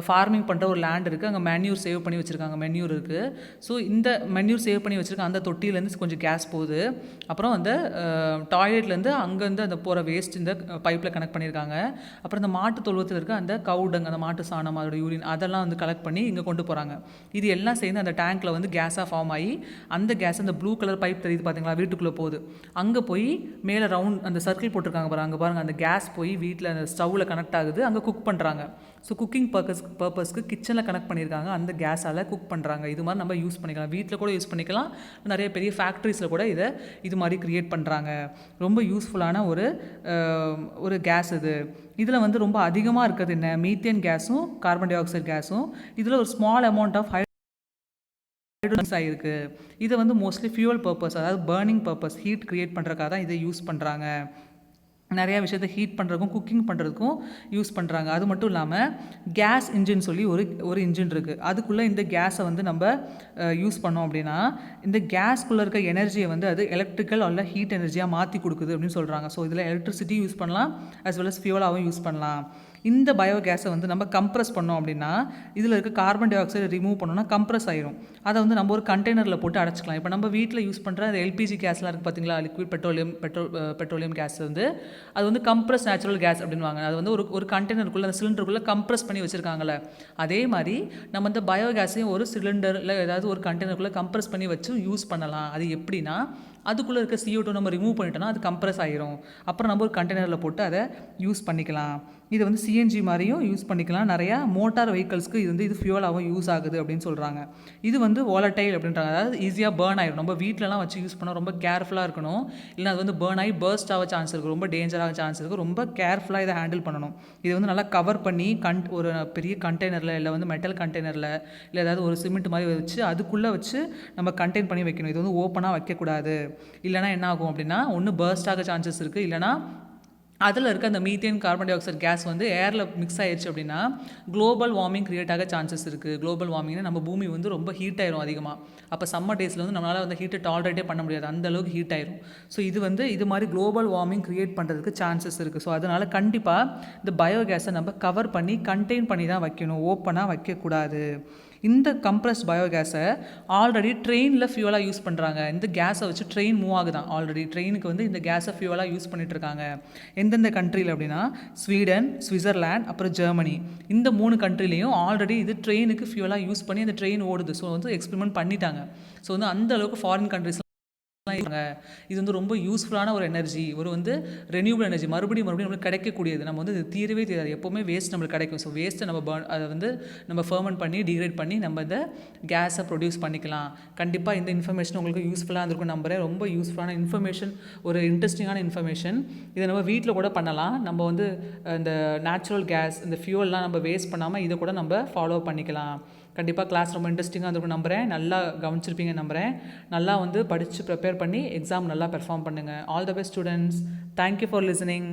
ஃபார்மிங் பண்ணுற ஒரு லேண்ட் இருக்குது, அங்கே மென்யூர் சேவ் பண்ணி வச்சுருக்காங்க, மென்யூர் இருக்குது. ஸோ இந்த மென்யூர் சேவ் பண்ணி வச்சுருக்க அந்த தொட்டியிலேருந்து கொஞ்சம் கேஸ் போகுது, அப்புறம் அந்த டாய்லெட்லேருந்து அங்கேருந்து அந்த போகிற வேஸ்ட் இந்த பைப்பில் கனெக்ட் பண்ணியிருக்காங்க, அப்புறம் இந்த மாட்டு தொழுவத்தில் இருக்க அந்த கவுடங், அந்த மாட்டு சாணம், அதோட யூரின் அதெல்லாம் வந்து கலெக்ட் பண்ணி இங்கே கொண்டு போகிறாங்க. இது எல்லாம் சேர்ந்து அந்த டேங்க்கில் வந்து கேஸாக ஃபார்ம் ஆகி அந்த கேஸ் அந்த ப்ளூ கலர் பைப் தெரியுது பார்த்தீங்களா, வீட்டுக்குள்ளே போகுது, அங்கே போய் மேலே ரவுண்ட் அந்த சர்க்கிள் போட்டிருக்காங்க பாருங்க, அங்கே பாருங்கள் அந்த கேஸ் போய் வீட்டில் அந்த ஸ்டவ்வில் கனெக்ட் ஆகுது, அங்கே குக் பண்ணுறாங்க. ஸோ குக்கிங் பர்பஸ்க்கு கிச்சனில் கனெக்ட் பண்ணியிருக்காங்க, அந்த கேஸால் குக் பண்ணுறாங்க. இது மாதிரி நம்ம யூஸ் பண்ணிக்கலாம், வீட்டில் கூட யூஸ் பண்ணிக்கலாம், நிறைய பெரிய ஃபேக்ட்ரிஸில் கூட இது மாதிரி க்ரியேட் பண்ணுறாங்க. ரொம்ப யூஸ்ஃபுல்லான ஒரு கேஸ் இது. இதில் வந்து ரொம்ப அதிகமாக இருக்கிறது என்ன, மீத்தேன் கேஸும் கார்பன் டை ஆக்சைடு கேஸும். இதில் ஒரு ஸ்மால் அமௌண்ட் ஆஃப் ஹைட்ரோஜன்ஸ் ஆகிருக்கு. இதை வந்து மோஸ்ட்லி ஃபியூவல் பர்பஸ், அதாவது பர்னிங் பர்பஸ், ஹீட் க்ரியேட் பண்ணுறதுக்காக தான் இதை யூஸ் பண்ணுறாங்க. நிறையா விஷயத்தை ஹீட் பண்ணுறதுக்கும் குக்கிங் பண்ணுறதுக்கும் யூஸ் பண்ணுறாங்க. அது மட்டும் இல்லாமல் கேஸ் இன்ஜின் சொல்லி ஒரு இன்ஜின் இருக்குது, அதுக்குள்ளே இந்த கேஸை வந்து நம்ம யூஸ் பண்ணோம் அப்படின்னா இந்த கேஸ்க்குள்ளே இருக்க எனர்ஜியை வந்து அது எலக்ட்ரிக்கல் அல்ல ஹீட் எனர்ஜியாக மாற்றி கொடுக்குது அப்படின்னு சொல்கிறாங்க. ஸோ இதில் எலக்ட்ரிசிட்டி யூஸ் பண்ணலாம், as well as ஃபியூவலாகவும் யூஸ் பண்ணலாம். இந்த பயோகேஸை வந்து நம்ம கம்ப்ரஸ் பண்ணோம் அப்படின்னா இதில் இருக்க கார்பன் டை ஆக்சைடு ரிமூவ் பண்ணோன்னா கம்ப்ரஸ் ஆயிரும். அதை வந்து நம்ம ஒரு கண்டெய்னரில் போட்டு அடைச்சிக்கலாம். இப்போ நம்ம வீட்டில் யூஸ் பண்ணுற அந்த LPG கேஸ்லாம் இருக்குது பார்த்தீங்களா, லிக்விட் பெட்ரோலியம் கேஸ் வந்து அது வந்து கம்ப்ரஸ் நேச்சுரல் கேஸ் அப்படின்வாங்க. அது வந்து ஒரு கண்டெய்னருக்குள்ளே அந்த சிலிண்டருக்குள்ளே கம்ப்ரஸ் பண்ணி வச்சுருக்காங்களே, அதே மாதிரி நம்ம இந்த பயோகேஸையும் ஒரு சிலிண்டரில் ஏதாவது ஒரு கண்டெய்னருக்குள்ளே கம்ப்ரஸ் பண்ணி வச்சு யூஸ் பண்ணலாம். அது எப்படின்னா அதுக்குள்ளே இருக்க CO2 நம்ம ரிமூவ் பண்ணிட்டோன்னா அது கம்ப்ரஸ் ஆகிரும், அப்புறம் நம்ம ஒரு கண்டெய்னரில் போட்டு அதை யூஸ் பண்ணிக்கலாம். இது வந்து CNG மாதிரியும் யூஸ் பண்ணிக்கலாம். நிறையா மோட்டார் வெஹிக்கல்ஸ்க்கு இது ஃபியூவலாகவும் யூஸ் ஆகுது அப்படின்னு சொல்கிறாங்க. இது வந்து வாலட்டைல் அப்படின்றாங்க, அதாவது ஈஸியாக பேர்ன் ஆகிடும். நம்ம வீட்டிலலாம் வச்சு யூஸ் பண்ணால் ரொம்ப கேர்ஃபுல்லாக இருக்கணும், இல்லை அது வந்து பேர்ன் ஆகி பர்ஸ்ட் ஆக சான்ஸ் இருக்குது, ரொம்ப டேஞ்சராக சான்ஸ் இருக்குது. ரொம்ப கேர்ஃபுல்லாக இதை ஹேண்டில் பண்ணணும். இது வந்து நல்லா கவர் பண்ணி ஒரு பெரிய கண்டெய்னரில், இல்லை வந்து மெட்டல் கண்டெய்னரில், இல்லை ஏதாவது ஒரு சிமெண்ட் மாதிரி வச்சு அதுக்குள்ளே வச்சு நம்ம கண்டெயின் பண்ணி வைக்கணும். இது வந்து ஓப்பனாக வைக்கக்கூடாது, இல்லைனா என்ன ஆகும் அப்படின்னா ஒன்று பர்ஸ்ட் ஆக சான்சஸ் இருக்குது, இல்லைனா அதில் இருக்க அந்த methane carbon dioxide gas வந்து ஏரில் மிக்ஸ் ஆயிடுச்சு அப்படின்னா குளோபல் வார்மிங் க்ரியேட் ஆக சான்சஸ் இருக்குது. குளோபல் வார்மிங்னா நம்ம பூமி வந்து ரொம்ப ஹீட் ஆயிரும் அதிகமாக. அப்போ சம்மர் டேஸில் வந்து நம்மளால் வந்து ஹீட்டை டாலரேட்டே பண்ண முடியாது, அந்தளவுக்கு ஹீட் ஆயிரும். ஸோ இது மாதிரி குளோபல் வார்மிங் க்ரியேட் பண்ணுறதுக்கு சான்சஸ் இருக்குது. ஸோ அதனால் கண்டிப்பாக இந்த பயோகேஸை நம்ம கவர் பண்ணி கண்டெயின் பண்ணி தான் வைக்கணும், ஓப்பனாக வைக்கக்கூடாது. இந்த கம்ப்ரஸ்ட் பயோகேஸை ஆல்ரெடி ட்ரெயினில் ஃபியூவலாக யூஸ் பண்ணுறாங்க. இந்த கேஸை வச்சு ட்ரெயின் மூவ் ஆகுதான். ஆல்ரெடி ட்ரெயினுக்கு வந்து இந்த கேஸை ஃபியூவலாக யூஸ் பண்ணிகிட்ருக்காங்க. எந்தெந்த கண்ட்ரியில் அப்படின்னா ஸ்வீடன், சுவிட்சர்லாண்ட், அப்புறம் ஜெர்மனி, இந்த 3 கண்ட்ரிலையும் ஆல்ரெடி இது ட்ரெயினுக்கு ஃபியூவலாக யூஸ் பண்ணி அந்த ட்ரெயின் ஓடுது. ஸோ வந்து எக்ஸ்பெரிமெண்ட் பண்ணிட்டாங்க. ஸோ வந்து அந்த அளவுக்கு ஃபாரின் கண்ட்ரிஸ் தான் இருக்காங்க. இது வந்து ரொம்ப யூஸ்ஃபுல்லான ஒரு எனர்ஜி, ஒரு வந்து ரெனியூபிள் எனர்ஜி, மறுபடியும் நம்மளுக்கு கிடைக்கக்கூடியது. நம்ம வந்து இது தீரவே தெரியாது, எப்போவுமே வேஸ்ட் நம்மளுக்கு கிடைக்கும். ஸோ வேஸ்ட்டை நம்ம அதை வந்து நம்ம ஃபர்மெண்ட் பண்ணி டிகிரேட் பண்ணி நம்ம இந்த கேஸை ப்ரொடியூஸ் பண்ணிக்கலாம். கண்டிப்பாக இந்த இன்ஃபர்மேஷன் உங்களுக்கு யூஸ்ஃபுல்லாக இருந்திருக்கும் நம்புறேன். ரொம்ப யூஸ்ஃபுல்லான இன்ஃபர்மேஷன், ஒரு இன்ட்ரெஸ்டிங்கான இன்ஃபர்மேஷன். இதை நம்ம வீட்டில் கூட பண்ணலாம். நம்ம வந்து இந்த நேச்சுரல் கேஸ், இந்த ஃபியூவல்லாம் நம்ம வேஸ்ட் பண்ணாமல் இதை கூட நம்ம ஃபாலோ பண்ணிக்கலாம். கண்டிப்பாக கிளாஸ் ரொம்ப இன்ட்ரெஸ்டிங்காக இருந்திருக்கும் நம்புகிறேன். நல்லா கவனிச்சிருப்பீங்க நம்புகிறேன். நல்லா வந்து படித்து ப்ரிப்பேர் பண்ணி எக்ஸாம் நல்லா பெர்ஃபார்ம் பண்ணுங்கள். All the best students. Thank you for listening.